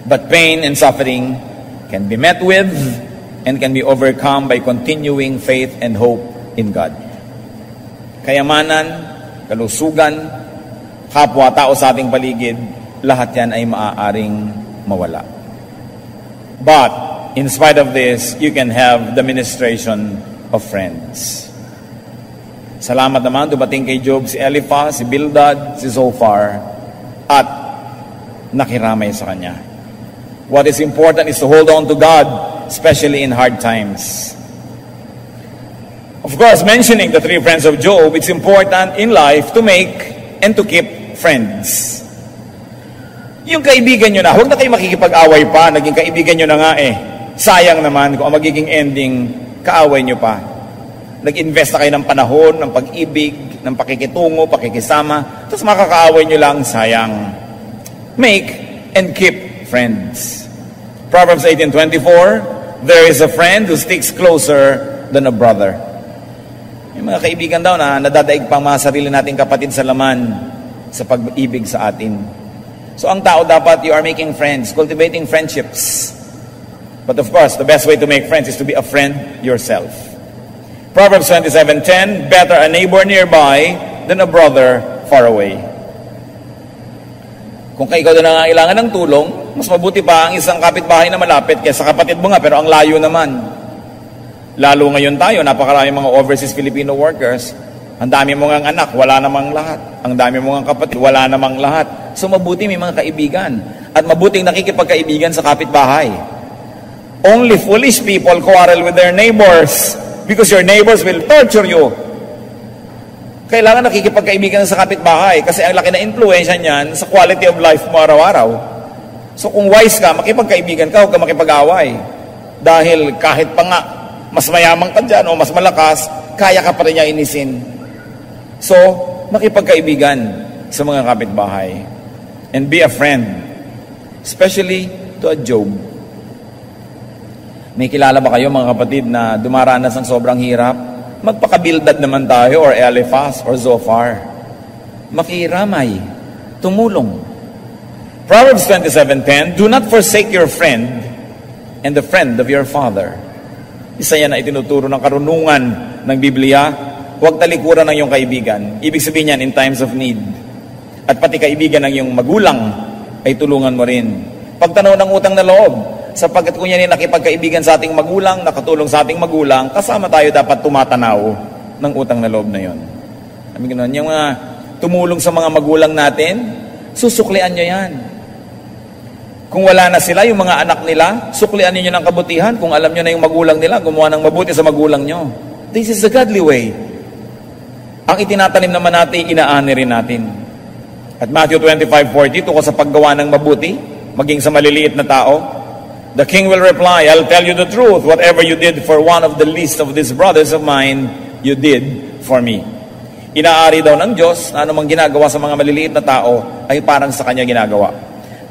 But pain and suffering can be met with and can be overcome by continuing faith and hope in God. Kayamanan, kalusugan, kapwa-tao sa ating paligid, lahat yan ay maaaring mawala. But, in spite of this, you can have the ministration of friends. Salamat naman, dumating kay Job si Eliphaz, si Bildad, si Zophar, at nakiramay sa kanya. What is important is to hold on to God, especially in hard times. Of course, mentioning the three friends of Job, it's important in life to make and to keep friends. Yung kaibigan nyo na, huwag na kayo makikipag-away pa, naging kaibigan nyo na nga eh. Sayang naman kung ang magiging ending, kaaway nyo pa. Nag-invest na kayo ng panahon, ng pag-ibig, ng pakikitungo, pakikisama, tapos makakaaway nyo lang, sayang. Make and keep friends. Proverbs 18:24, there is a friend who sticks closer than a brother. Yung mga kaibigan daw na nadadaig pang mga sarili nating kapatid sa laman sa pag-ibig sa atin. So ang tao dapat, you are making friends, cultivating friendships. But of course, the best way to make friends is to be a friend yourself. Proverbs 27:10, better a neighbor nearby than a brother far away. Kung ikaw na nangangailangan ng tulong, mas mabuti pa ang isang kapitbahay na malapit kaysa kapatid mo nga, pero ang layo naman. Lalo ngayon tayo, napakarami mga overseas Filipino workers. Ang dami mo ngang anak, wala namang lahat. Ang dami mo ngang kapatid, wala namang lahat. So mabuti may mga kaibigan. At mabuting nakikipagkaibigan sa kapitbahay. Only foolish people quarrel with their neighbors because your neighbors will torture you. Kailangan nakikipagkaibigan sa kapitbahay kasi ang laki na influensya niyan sa quality of life mo araw-araw. So kung wise ka, makipagkaibigan ka, huwag ka makipag-away. Dahil kahit pa nga, mas mayamang ka dyan o mas malakas, kaya ka pa rin niya inisin. So, makipagkaibigan sa mga kapitbahay. And be a friend. Especially to a Job. May kilala ba kayo mga kapatid na dumaranas ng sobrang hirap? Magpakabildad naman tayo or Eliphaz or Zophar. Makiramay. Tumulong. Proverbs 27:10, do not forsake your friend and the friend of your father. Isa yan na itinuturo ng karunungan ng Biblia. Huwag talikuran ng iyong kaibigan. Ibig sabihin yan, in times of need. At pati kaibigan ng iyong magulang ay tulungan mo rin. Pagtanaw ng utang na loob, sapagkat kung yan ay nakipagkaibigan sa ating magulang, nakatulong sa ating magulang, kasama tayo dapat tumatanaw ng utang na loob na yon. Sabi ganoon, yung mga tumulong sa mga magulang natin, susuklian nyo yan. Kung wala na sila, yung mga anak nila, suklian niyo ng kabutihan. Kung alam nyo na yung magulang nila, gumawa ng mabuti sa magulang nyo. This is the godly way. Ang itinatanim naman natin, inaani rin natin. At Matthew 25:40, tungkol sa paggawa ng mabuti, maging sa maliliit na tao, the king will reply, I'll tell you the truth, whatever you did for one of the least of these brothers of mine, you did for me. Inaari daw ng Diyos na anumang ginagawa sa mga maliliit na tao ay parang sa Kanya ginagawa.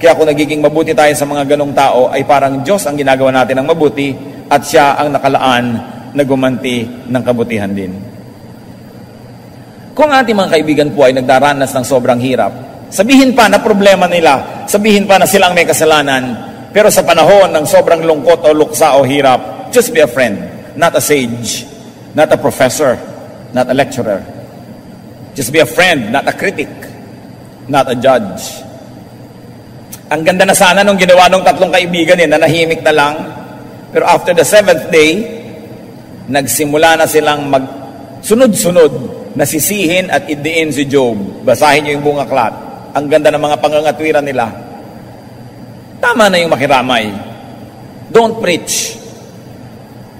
Kaya kung nagiging mabuti tayo sa mga ganong tao, ay parang Diyos ang ginagawa natin ng mabuti at Siya ang nakalaan na gumanti ng kabutihan din. Kung ating mga kaibigan po ay nagdaranas ng sobrang hirap, sabihin pa na problema nila, sabihin pa na silang may kasalanan, pero sa panahon ng sobrang lungkot o luksa o hirap, just be a friend, not a sage, not a professor, not a lecturer. Just be a friend, not a critic, not a judge. Ang ganda na sana nung ginawa ng tatlong kaibigan na nahimik na lang. Pero after the 7th day, nagsimula na silang sunod-sunod na sisihin at idiin si Job. Basahin niyo yung buong aklat. Ang ganda ng mga pangangatwiran nila. Tama na yung makiramay. Don't preach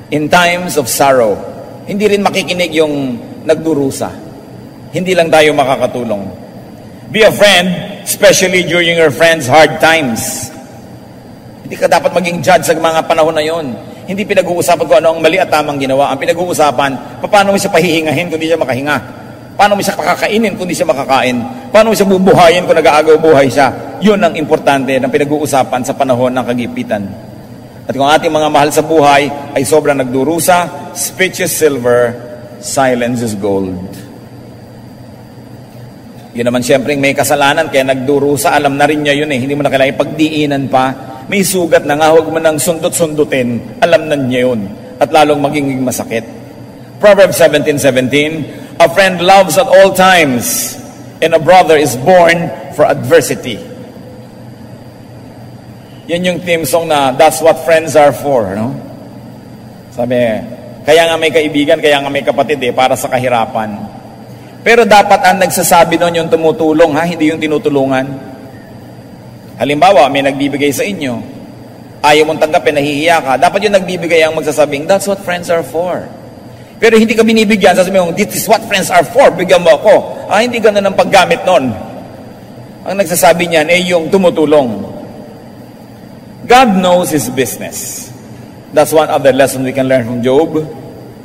in times of sorrow. Hindi rin makikinig yung nagdurusa. Hindi lang tayo makakatulong. Be a friend, especially during your friend's hard times. Hindi ka dapat maging judge sa mga panahon na yon. Hindi pinag-uusapan kung ano ang mali at tamang ginawa. Ang pinag-uusapan, paano mo siya pahihingahin kung di siya makahinga? Paano mo siya pakakainin kung di siya makakain? Paano mo siya bubuhayin kung nag-aagaw buhay siya? Yun ang importante ng pinag-uusapan sa panahon ng kagipitan. At kung ating mga mahal sa buhay ay sobrang nagdurusa, speech is silver, silence is gold. Yun naman siyempre may kasalanan, kaya nagdurusa, alam na rin niya yun hindi mo na kailangan pagdiinan pa. May sugat na nga, huwag mo nang sundot-sundutin, alam na niya yun, at lalong maging masakit. Proverbs 17:17, a friend loves at all times, and a brother is born for adversity. Yan yung theme song na, that's what friends are for, no? Sabi, kaya nga may kaibigan, kaya nga may kapatid para sa kahirapan. Pero dapat ang nagsasabi doon yung tumutulong, hindi yung tinutulungan. Halimbawa, may nagbibigay sa inyo. Ayaw mong tanggapin, nahihiya ka. Dapat yung nagbibigay ang magsasabing, that's what friends are for. Pero hindi ka binibigyan, sasabihin mo, this is what friends are for, bigyan mo ako. Hindi ganun ang paggamit nun. Ang nagsasabi niyan ay yung tumutulong. God knows His business. That's one other lesson we can learn from Job.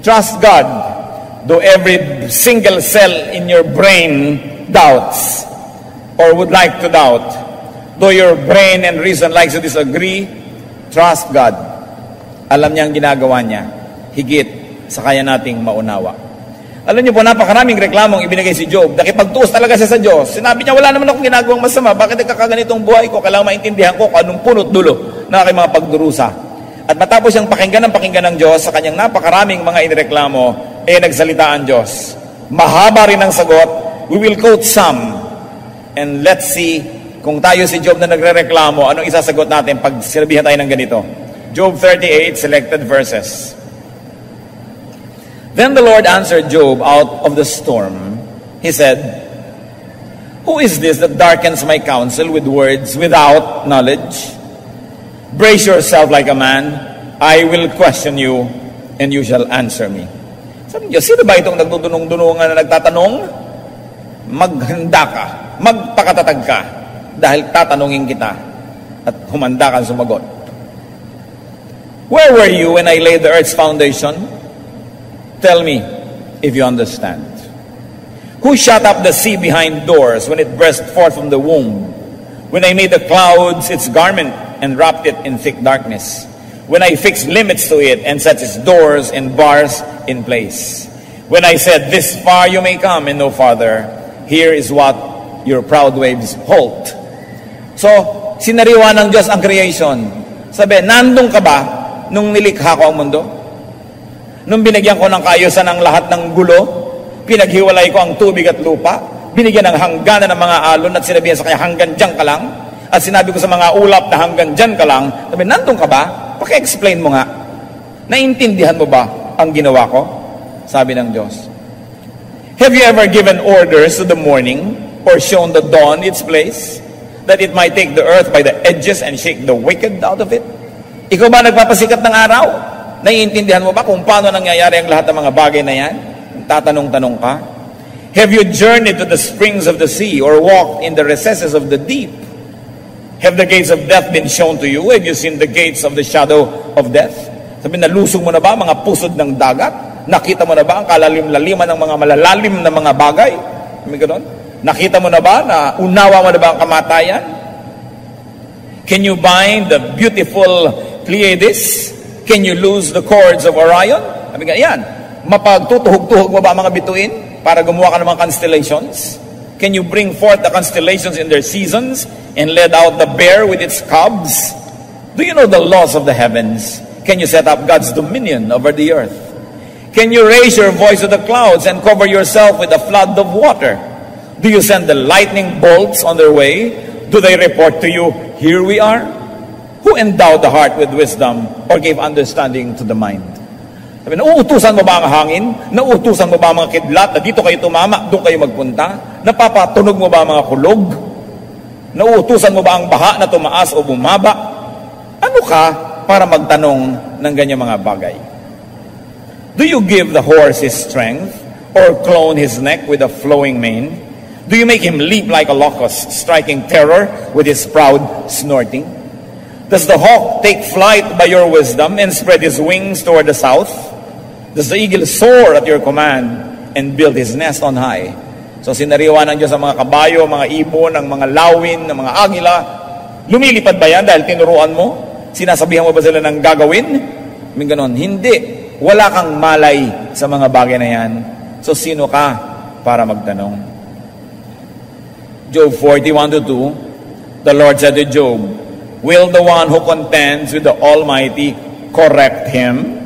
Trust God. Though every single cell in your brain doubts or would like to doubt, though your brain and reason likes to disagree, trust God. Alam niya ang ginagawa niya, higit sa kaya nating maunawa. Alam niyo po, napakaraming reklamong ibinigay si Job. Nakipagtuos talaga siya sa Diyos. Sinabi niya, wala naman akong ginagawang masama. Bakit nagkakaganitong buhay ko? Kailangan maintindihan ko kung anong punot dulo na aking mga pagdurusa. At matapos siyang pakinggan ng Diyos sa kanyang napakaraming mga inireklamo, nagsalita ang Diyos. Mahaba rin ang sagot. We will quote some. And let's see kung tayo si Job na nagrereklamo, anong isasagot natin pag sinabihan tayo ng ganito. Job 38, selected verses. Then the Lord answered Job out of the storm. He said, who is this that darkens my counsel with words without knowledge? Brace yourself like a man. I will question you, and you shall answer me. Sabi niyo, sino ba itong nagdudunong-dunungan na nagtatanong? Maghanda ka, magpakatatag ka, dahil tatanungin kita, at humanda kang sumagot. Where were you when I laid the earth's foundation? Tell me if you understand. Who shut up the sea behind doors when it burst forth from the womb? When I made the clouds its garment and wrapped it in thick darkness? When I fixed limits to it and set its doors and bars in place? When I said, this far you may come and no farther, here is what your proud waves halt. So, sinariwa ng Diyos ang creation. Sabi, nandun ka ba nung nilikha ko ang mundo? Nung binigyan ko ng kaayusan ang lahat ng gulo, pinaghiwalay ko ang tubig at lupa, binigyan ng hangganan ng mga alon at sinabihan sa kanya, hanggang dyan ka lang. At sinabi ko sa mga ulap na hanggang dyan ka lang. Sabi, nandun ka ba? Paki-explain mo nga. Naintindihan mo ba ang ginawa ko? Sabi ng Diyos. Have you ever given orders to the morning or shown the dawn its place, that it might take the earth by the edges and shake the wicked out of it? Ikaw ba nagpapasikat ng araw? Naiintindihan mo ba kung paano nangyayari ang lahat ng mga bagay na yan? Tatanong-tanong ka? Have you journeyed to the springs of the sea or walked in the recesses of the deep? Have the gates of death been shown to you? Have you seen the gates of the shadow of death? Sabi, nalusong mo na ba mga pusod ng dagat? Nakita mo na ba ang kalalim-laliman ng mga malalalim na mga bagay? Nakita mo na ba na unawa mo na ba ang kamatayan? Can you bind the beautiful Pleiades? Can you loose the cords of Orion? Sabi nga, yan. Mapagtutuhog-tuhog mo ba ang mga bituin para gumawa ka ng mga constellations? Can you bring forth the constellations in their seasons and let out the bear with its cubs? Do you know the laws of the heavens? Can you set up God's dominion over the earth? Can you raise your voice to the clouds and cover yourself with a flood of water? Do you send the lightning bolts on their way? Do they report to you, here we are? Who endowed the heart with wisdom or gave understanding to the mind? Sabi, nauutusan mo ba ang hangin? Nauutusan mo ba ang mga kidlat na dito kayo tumama, doon kayo magpunta? Napapatunog mo ba ang mga kulog? Nauutusan mo ba ang baha na tumaas o bumaba? Ano ka para magtanong ng ganyan mga bagay? Do you give the horse his strength or clone his neck with a flowing mane? Do you make him leap like a locust, striking terror with his proud snorting? Does the hawk take flight by your wisdom and spread his wings toward the south? Does the eagle soar at your command and build his nest on high? So sinariwa ng Diyos ang mga kabayo, mga ibon, ang mga lawin, ang mga agila. Lumilipad ba yan dahil tinuruan mo? Sinasabihan mo ba sila ng gagawin? May ganon. Hindi. Wala kang malay sa mga bagay na yan. So sino ka para magtanong? Job 41:2, the Lord said to Job, will the one who contends with the Almighty correct him?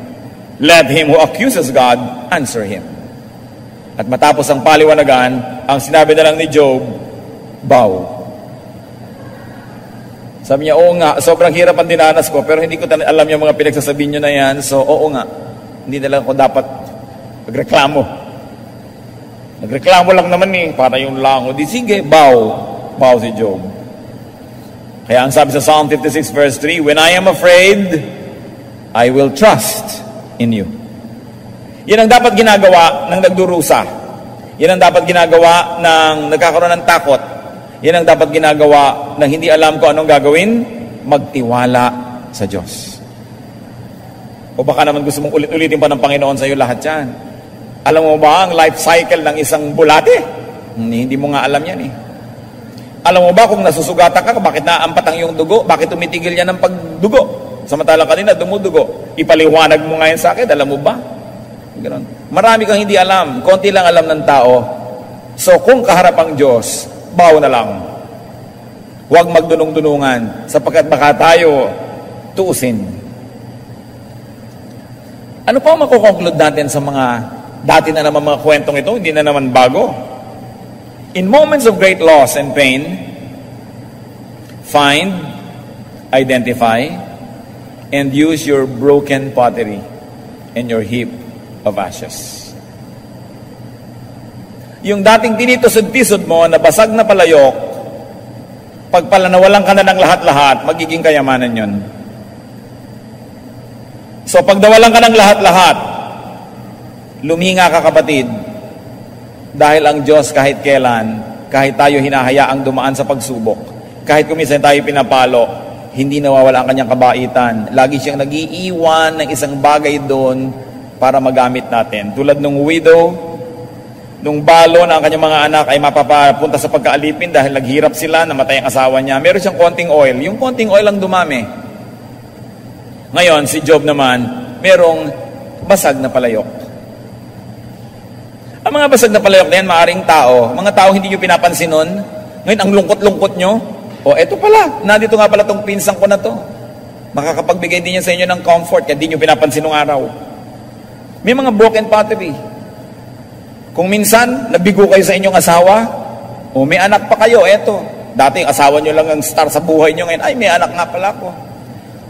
Let him who accuses God answer him. At matapos ang paliwanagan, ang sinabi na lang ni Job, bow. Sabi niya, oo nga, sobrang hirap ang dinanas ko, pero hindi ko alam yung mga pinagsasabihin nyo na yan, so oo nga, hindi na lang ako dapat magreklamo. Nagreklamo lang naman para yung lango. Di sige, bow. Bow si Job. Kaya ang sabi sa Psalm 56 verse 3, when I am afraid, I will trust in you. Yan ang dapat ginagawa ng nagdurusa. Yan ang dapat ginagawa ng nagkakaroon ng takot. Yan ang dapat ginagawa ng hindi alam ko anong gagawin, magtiwala sa Diyos. O baka naman gusto mong ulit-ulitin pa ng Panginoon sa iyo lahat yan. Alam mo ba ang life cycle ng isang bulate? Hindi mo nga alam yan Alam mo ba kung nasusugatan ka, bakit naaampat ang iyong dugo? Bakit tumitigil yan ng pagdugo? Samantalang kanina, dumudugo. Ipaliwanag mo ngayon sa akin, alam mo ba? Ganon. Marami kang hindi alam. Konti lang alam ng tao. So kung kaharap ang Diyos, baw na lang. Huwag magdunong-dunungan sapagkat baka tayo tuusin. Ano pa ang makukonclude natin sa mga dati na naman mga kwentong ito? Hindi na naman bago. In moments of great loss and pain, find, identify, and use your broken pottery and your heap of ashes. Yung dating tinitusod-tisod mo na basag na palayok, pag pala nawalan ka na ng lahat-lahat, magiging kayamanan yon. So pag nawalan ka ng lahat-lahat, luminga ka kapatid, dahil ang Diyos kahit kailan, kahit tayo hinahayaang dumaan sa pagsubok, kahit kuminsan tayo pinapalo, hindi nawawala ang kanyang kabaitan. Lagi siyang nag-iiwan ng isang bagay doon para magamit natin. Tulad nung widow, nung balo na ang kanyang mga anak ay mapapunta sa pagkaalipin dahil naghirap sila, namatay ang asawa niya. Meron siyang konting oil. Yung konting oil ang dumami. Ngayon, si Job naman, merong basag na palayok. Ang mga basag na palayok na yan, maaring tao. Mga tao hindi nyo pinapansin nun. Ngayon, ang lungkot-lungkot nyo. O, eto pala. Nandito nga pala tong pinsang ko na to. Makakapagbigay din yan sa inyo ng comfort kaya hindi nyo pinapansin nung araw. May mga broken pottery. Kung minsan, nabigo kayo sa inyong asawa, o may anak pa kayo, eto. Dati, asawa nyo lang ang star sa buhay nyo. Ngayon, ay, may anak nga pala ko.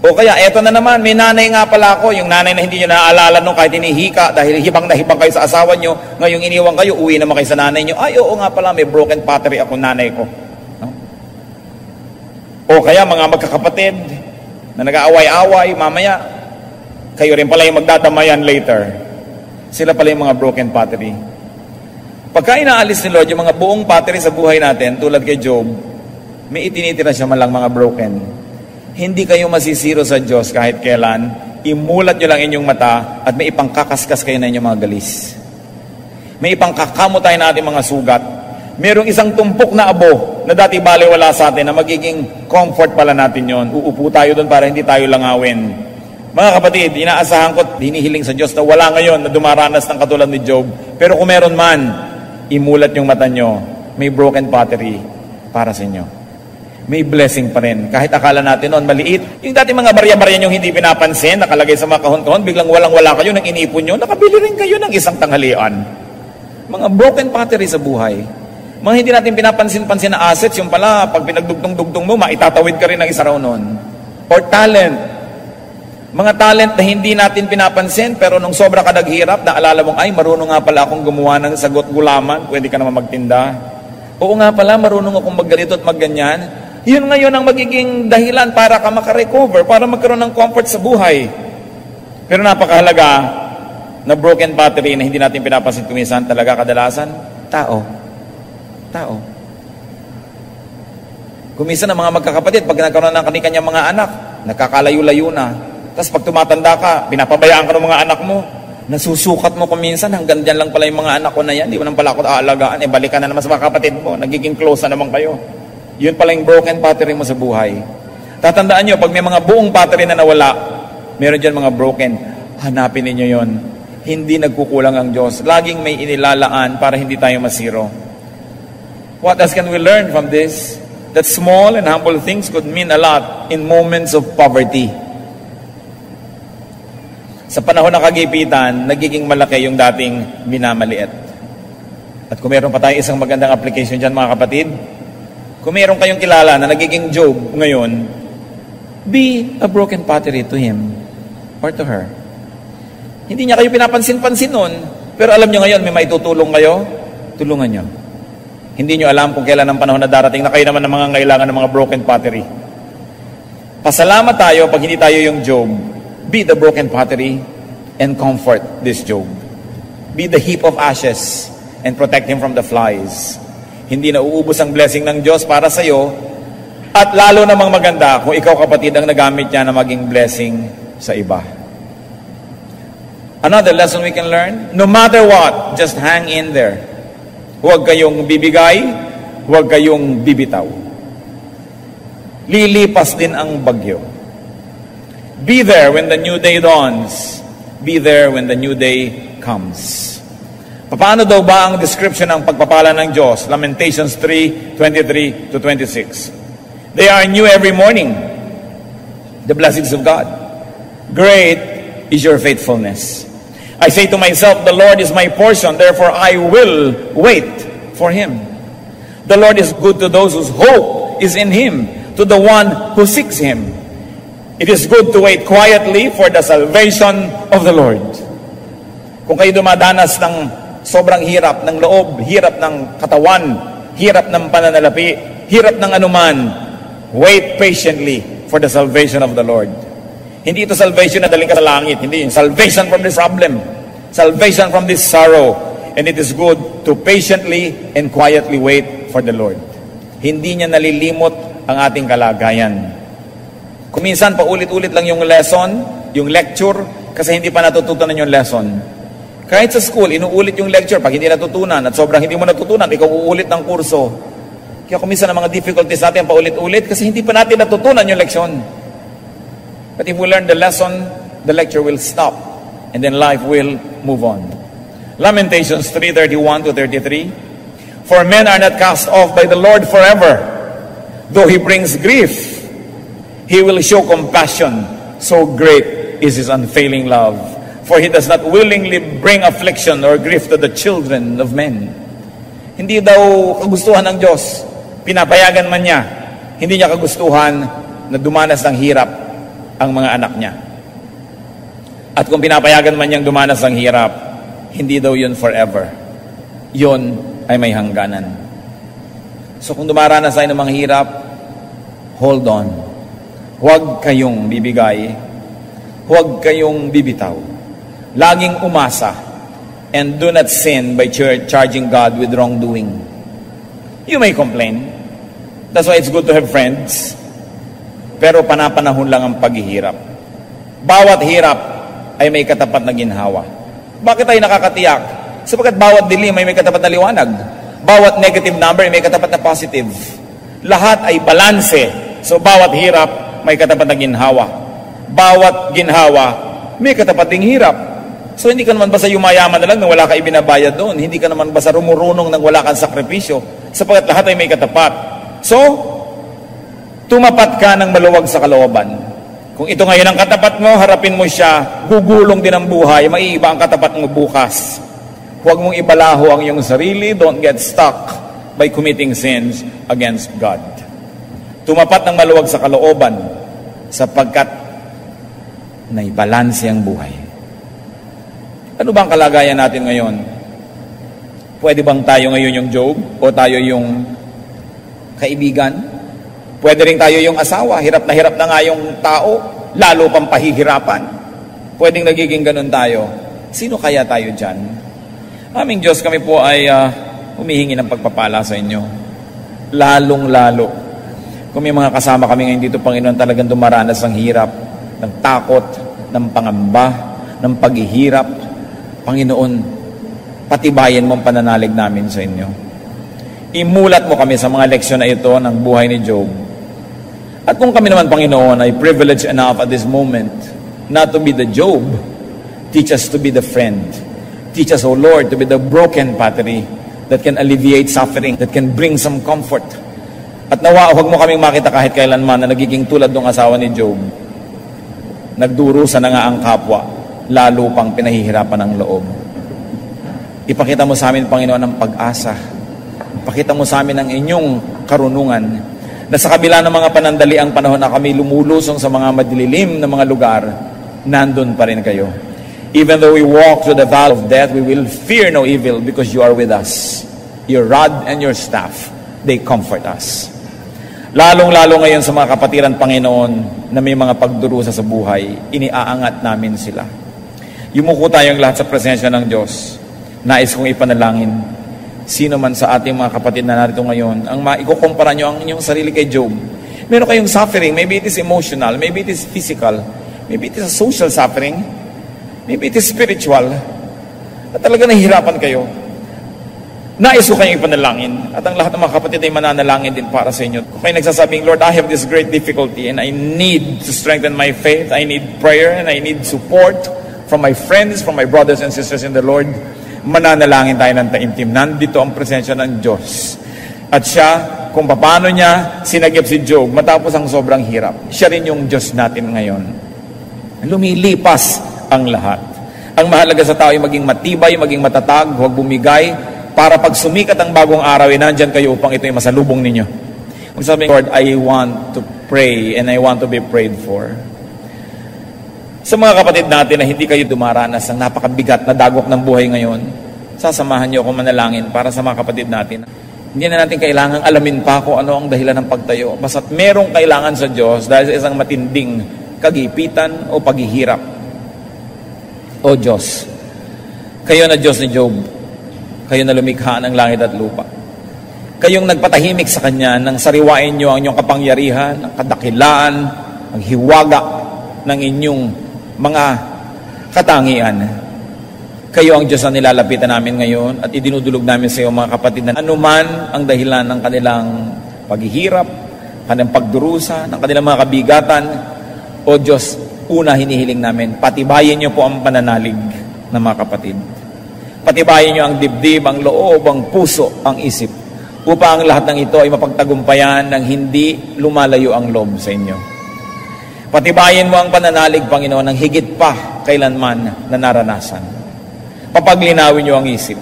O kaya, eto na naman, may nanay nga pala ako. Yung nanay na hindi nyo naaalala nung kahit hinihika dahil hibang na hibang kayo sa asawa nyo. Ngayong iniwang kayo, uwi naman kayo sa nanay nyo. Ay, oo nga pala, may broken pottery ako, nanay ko. No? O kaya, mga magkakapatid na nag-aaway-away, mamaya, kayo rin pala yung magdadamayan later. Sila pala yung mga broken pottery. Pagka inaalis ni Lord yung mga buong pottery sa buhay natin, tulad kay Job, may itinitira siya man lang mga broken. Hindi kayo masisiro sa Diyos kahit kailan. Imulat nyo lang inyong mata at may ipangkakaskas kayo na inyong mga galis. May ipangkakamo tayo na ating mga sugat. Merong isang tumpok na abo na dati baliwala sa atin na magiging comfort pala natin yon. Uupo tayo doon para hindi tayo langawin. Mga kapatid, inaasahan ko, hinihiling sa Diyos na wala ngayon na dumaranas ng katulad ni Job. Pero kung meron man, imulat yung mata nyo. May broken pottery para sa inyo. May blessing pa rin. Kahit akala natin noon maliit. Yung dati mga barya-barya yung hindi pinapansin, nakalagay sa mga kahon-kahon, biglang walang-wala kayo, nang inipon nyo, nakabili rin kayo ng isang tanghalian. Mga broken pottery sa buhay. Mga hindi natin pinapansin-pansin na assets, yung pala, pag pinagdugtong-dugtong mo, maitatawid ka rin ng isa raw noon. Or talent. Mga talent na hindi natin pinapansin, pero nung sobra ka naghirap, naalala mong, ay, marunong nga pala akong gumawa ng sagot gulaman, pwede ka naman magtinda. Oo nga pala, marunong akong magganito at magganyan. Yun ngayon ang magiging dahilan para ka makarecover, para magkaroon ng comfort sa buhay. Pero napakahalaga na broken pottery na hindi natin pinapansin kuminsan talaga kadalasan, tao. Tao. Kuminsan ang mga magkakapatid, pag nagkaroon ng kanilang mga anak, nakakalayo-layo na. Tapos pag tumatanda ka, pinapabayaan ka ng mga anak mo, nasusukat mo kuminsan, hanggang dyan lang pala yung mga anak ko na yan, di mo nang pala ako aalagaan, balikan na naman sa mga kapatid mo, nagiging close na naman kayo. Yun pala yung broken pottery mo sa buhay. Tatandaan nyo, pag may mga buong pottery na nawala, meron dyan mga broken, hanapin ninyo yon. Hindi nagkukulang ang Diyos. Laging may inilalaan para hindi tayo masiro. What else can we learn from this? That small and humble things could mean a lot in moments of poverty. Sa panahon ng kagipitan, nagiging malaki yung dating minamaliit. At kung meron pa tayo isang magandang application dyan, mga kapatid, kung meron kayong kilala na nagiging Job ngayon, be a broken pottery to him or to her. Hindi niya kayo pinapansin-pansin nun, pero alam nyo ngayon, may maitutulong kayo, tulungan nyo. Hindi nyo alam kung kailan ang panahon na darating na kayo naman ng mga kailangan ng mga broken pottery. Pasalamat tayo pag hindi tayo yung Job. Be the broken pottery and comfort this Job. Be the heap of ashes and protect him from the flies. Hindi na uubos ang blessing ng Diyos para sa iyo. At lalo namang maganda kung ikaw kapatid ang nagamit niya na maging blessing sa iba. Another lesson we can learn, no matter what, just hang in there. Huwag kayong bibigay, huwag kayong bibitaw. Lilipas din ang bagyo. Be there when the new day dawns. Be there when the new day comes. Paano daw ba ang description ng pagpapala ng Diyos? Lamentations 3:23-26. They are new every morning. The blessings of God. Great is your faithfulness. I say to myself, the Lord is my portion, therefore I will wait for Him. The Lord is good to those whose hope is in Him, to the one who seeks Him. It is good to wait quietly for the salvation of the Lord. Kung kayo dumadanas ng sobrang hirap ng loob, hirap ng katawan, hirap ng pananalapi, hirap ng anuman, wait patiently for the salvation of the Lord. Hindi ito salvation na daling ka sa langit. Hindi. Salvation from this problem. Salvation from this sorrow. And it is good to patiently and quietly wait for the Lord. Hindi niya nalilimot ang ating kalagayan. Kung minsan, paulit-ulit lang yung lesson, yung lecture, kasi hindi pa natututunan yung lesson. Kahit sa school, inuulit yung lecture pag hindi natutunan at sobrang hindi mo natutunan, ikaw uulit ng kurso. Kaya kung minsan ang mga difficulties natin paulit-ulit kasi hindi pa natin natutunan yung leksyon. But if we learn the lesson, the lecture will stop and then life will move on. Lamentations 3:31-33. For men are not cast off by the Lord forever. Though he brings grief, he will show compassion. So great is his unfailing love. For he does not willingly bring affliction or grief to the children of men. Hindi daw kagustuhan ng Diyos. Pinapayagan man niya. Hindi niya kagustuhan na dumanas ng hirap ang mga anak niya. At kung pinapayagan man niyang dumanas ng hirap, hindi daw yun forever. Yun ay may hangganan. So kung dumaranas tayo ng mga hirap, hold on. Huwag kayong bibigay. Huwag kayong bibitaw. Laging umasa. And do not sin by charging God with wrongdoing. You may complain. That's why it's good to have friends. Pero panapanahon lang ang paghihirap. Bawat hirap ay may katapat na ginhawa. Bakit tayo nakakatiyak? Sapagkat bawat dilim ay may katapat na liwanag. Bawat negative number ay may katapat na positive. Lahat ay balanse. So bawat hirap may katapat na ginhawa. Bawat ginhawa may katapat ding hirap. So hindi ka naman basta yumayaman na lang nang wala ka ibinabayad doon. Hindi ka naman basta rumurunong nang wala kang sakripisyo. Sapagkat lahat ay may katapat. So, tumapat ka ng maluwag sa kalooban. Kung ito ngayon ang katapat mo, harapin mo siya, gugulong din ang buhay, maiiba ang katapat mo bukas. Huwag mong ibalaho ang iyong sarili, don't get stuck by committing sins against God. Tumapat ng maluwag sa kalooban, sapagkat naibalanse ang buhay. Ano ba ang kalagayan natin ngayon? Pwede bang tayo ngayon yung Job? O tayo yung kaibigan? Pwede rin tayo yung asawa. Hirap na nga yung tao. Lalo pang pahihirapan. Pwedeng nagiging ganun tayo. Sino kaya tayo dyan? Aming Diyos, kami po ay humihingi ng pagpapala sa inyo. Lalong-lalo. Kung may mga kasama kami ngayon dito, Panginoon, talagang dumaranas ng hirap, ng takot, ng pangamba, ng paghihirap. Panginoon, patibayan mo ang pananalig namin sa inyo. Imulat mo kami sa mga leksyon na ito ng buhay ni Job. At kung kami naman, Panginoon, ay privileged enough at this moment not to be the Job, teach us to be the friend. Teach us, O Lord, to be the broken pottery that can alleviate suffering, that can bring some comfort. At nawa, huwag mo kaming makita kahit kailanman na nagiging tulad ng asawa ni Job. Nagdurusa na nga ang kapwa, lalo pang pinahihirapan ang loob. Ipakita mo sa amin, Panginoon, ang pag-asa. Ipakita mo sa amin ang inyong karunungan na sa kabila ng mga panandaliang panahon na kami lumulusong sa mga madilim na mga lugar, nandun pa rin kayo. Even though we walk through the valley of death, we will fear no evil because you are with us. Your rod and your staff, they comfort us. Lalong-lalo ngayon sa mga kapatiran, Panginoon, na may mga pagdurusa sa buhay, iniaangat namin sila. Yumuko tayong lahat sa presensya ng Diyos. Nais kong ipanalangin, sino man sa ating mga kapatid na narito ngayon, ang maikukumpara nyo ang inyong sarili kay Job. Meron kayong suffering, maybe it is emotional, maybe it is physical, maybe it is a social suffering, maybe it is spiritual, at talaga nahihirapan kayo. Nais ko kayong ipanalangin, at ang lahat ng mga kapatid ay mananalangin din para sa inyo. Kung kayo nagsasabing, Lord, I have this great difficulty and I need to strengthen my faith, I need prayer, and I need support from my friends, from my brothers and sisters in the Lord, mananalangin tayo ng taimtim. Nandito ang presensya ng Diyos. At siya, kung paano niya sinagip si Job matapos ang sobrang hirap, siya rin yung Diyos natin ngayon. Lumilipas ang lahat. Ang mahalaga sa tao ay maging matibay, maging matatag, huwag bumigay, para pag sumikat ang bagong araw, nandyan kayo upang ito ay masalubong ninyo. Kung sabi, Lord, I want to pray and I want to be prayed for. Sa mga kapatid natin na hindi kayo dumaranas ng napakabigat na dagok ng buhay ngayon, sasamahan niyo ako manalangin para sa mga kapatid natin. Hindi na natin kailangan alamin pa kung ano ang dahilan ng pagtayo. Basta't merong kailangan sa Diyos dahil sa isang matinding kagipitan o paghihirap. O Diyos, kayo na Diyos ni Job, kayo na lumikha ng langit at lupa. Kayong nagpatahimik sa Kanya nang sariwain niyo ang inyong kapangyarihan, ang kadakilaan, ang hiwaga ng inyong mga katangian. Kayo ang Diyos na nilalapitan namin ngayon at idinudulog namin sa iyo mga kapatid na anuman ang dahilan ng kanilang paghihirap, kanilang pagdurusa, ng kanilang mga kabigatan. O Diyos, una hinihiling namin, patibayin niyo po ang pananalig ng mga kapatid. Patibayin niyo ang dibdib, ang loob, ang puso, ang isip, upang ang lahat ng ito ay mapagtagumpayan ng hindi lumalayo ang loob sa inyo. Patibayin mo ang pananalig, Panginoon, ng higit pa kailanman na naranasan. Papaglinawin niyo ang isip.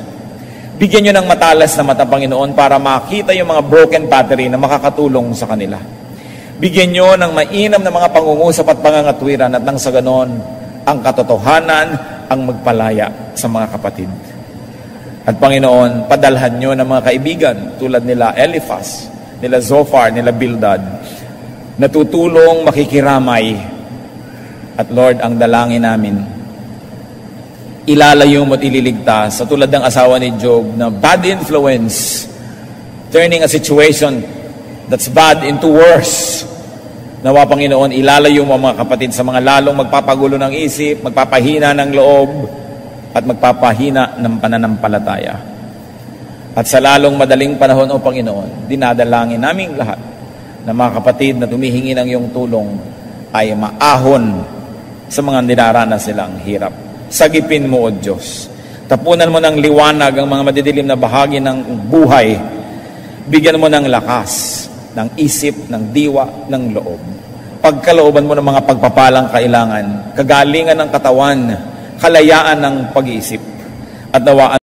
Bigyan niyo ng matalas na mata, Panginoon, para makita yung mga broken battery na makakatulong sa kanila. Bigyan niyo ng mainam na mga pangungusap at pangangatwiran at nang sa ganon, ang katotohanan ang magpalaya sa mga kapatid. At Panginoon, padalhan niyo ng mga kaibigan tulad nila Eliphaz, nila Zophar, nila Bildad, na tutulong makikiramay. At Lord, ang dalangin namin, ilalayo mo at ililigtas sa tulad ng asawa ni Job na bad influence, turning a situation that's bad into worse. Nawa, Panginoon, ilalayo mo mga kapatid sa mga lalong magpapagulo ng isip, magpapahina ng loob, at magpapahina ng pananampalataya. At sa lalong madaling panahon, O Panginoon, dinadalangin naming lahat na mga kapatid na tumihingi ng iyong tulong ay maahon sa mga dinaranas nilang hirap. Sagipin mo, O Diyos. Tapunan mo ng liwanag ang mga madidilim na bahagi ng buhay. Bigyan mo ng lakas, ng isip, ng diwa, ng loob. Pagkalooban mo ng mga pagpapalang kailangan, kagalingan ng katawan, kalayaan ng pag-iisip, at nawaan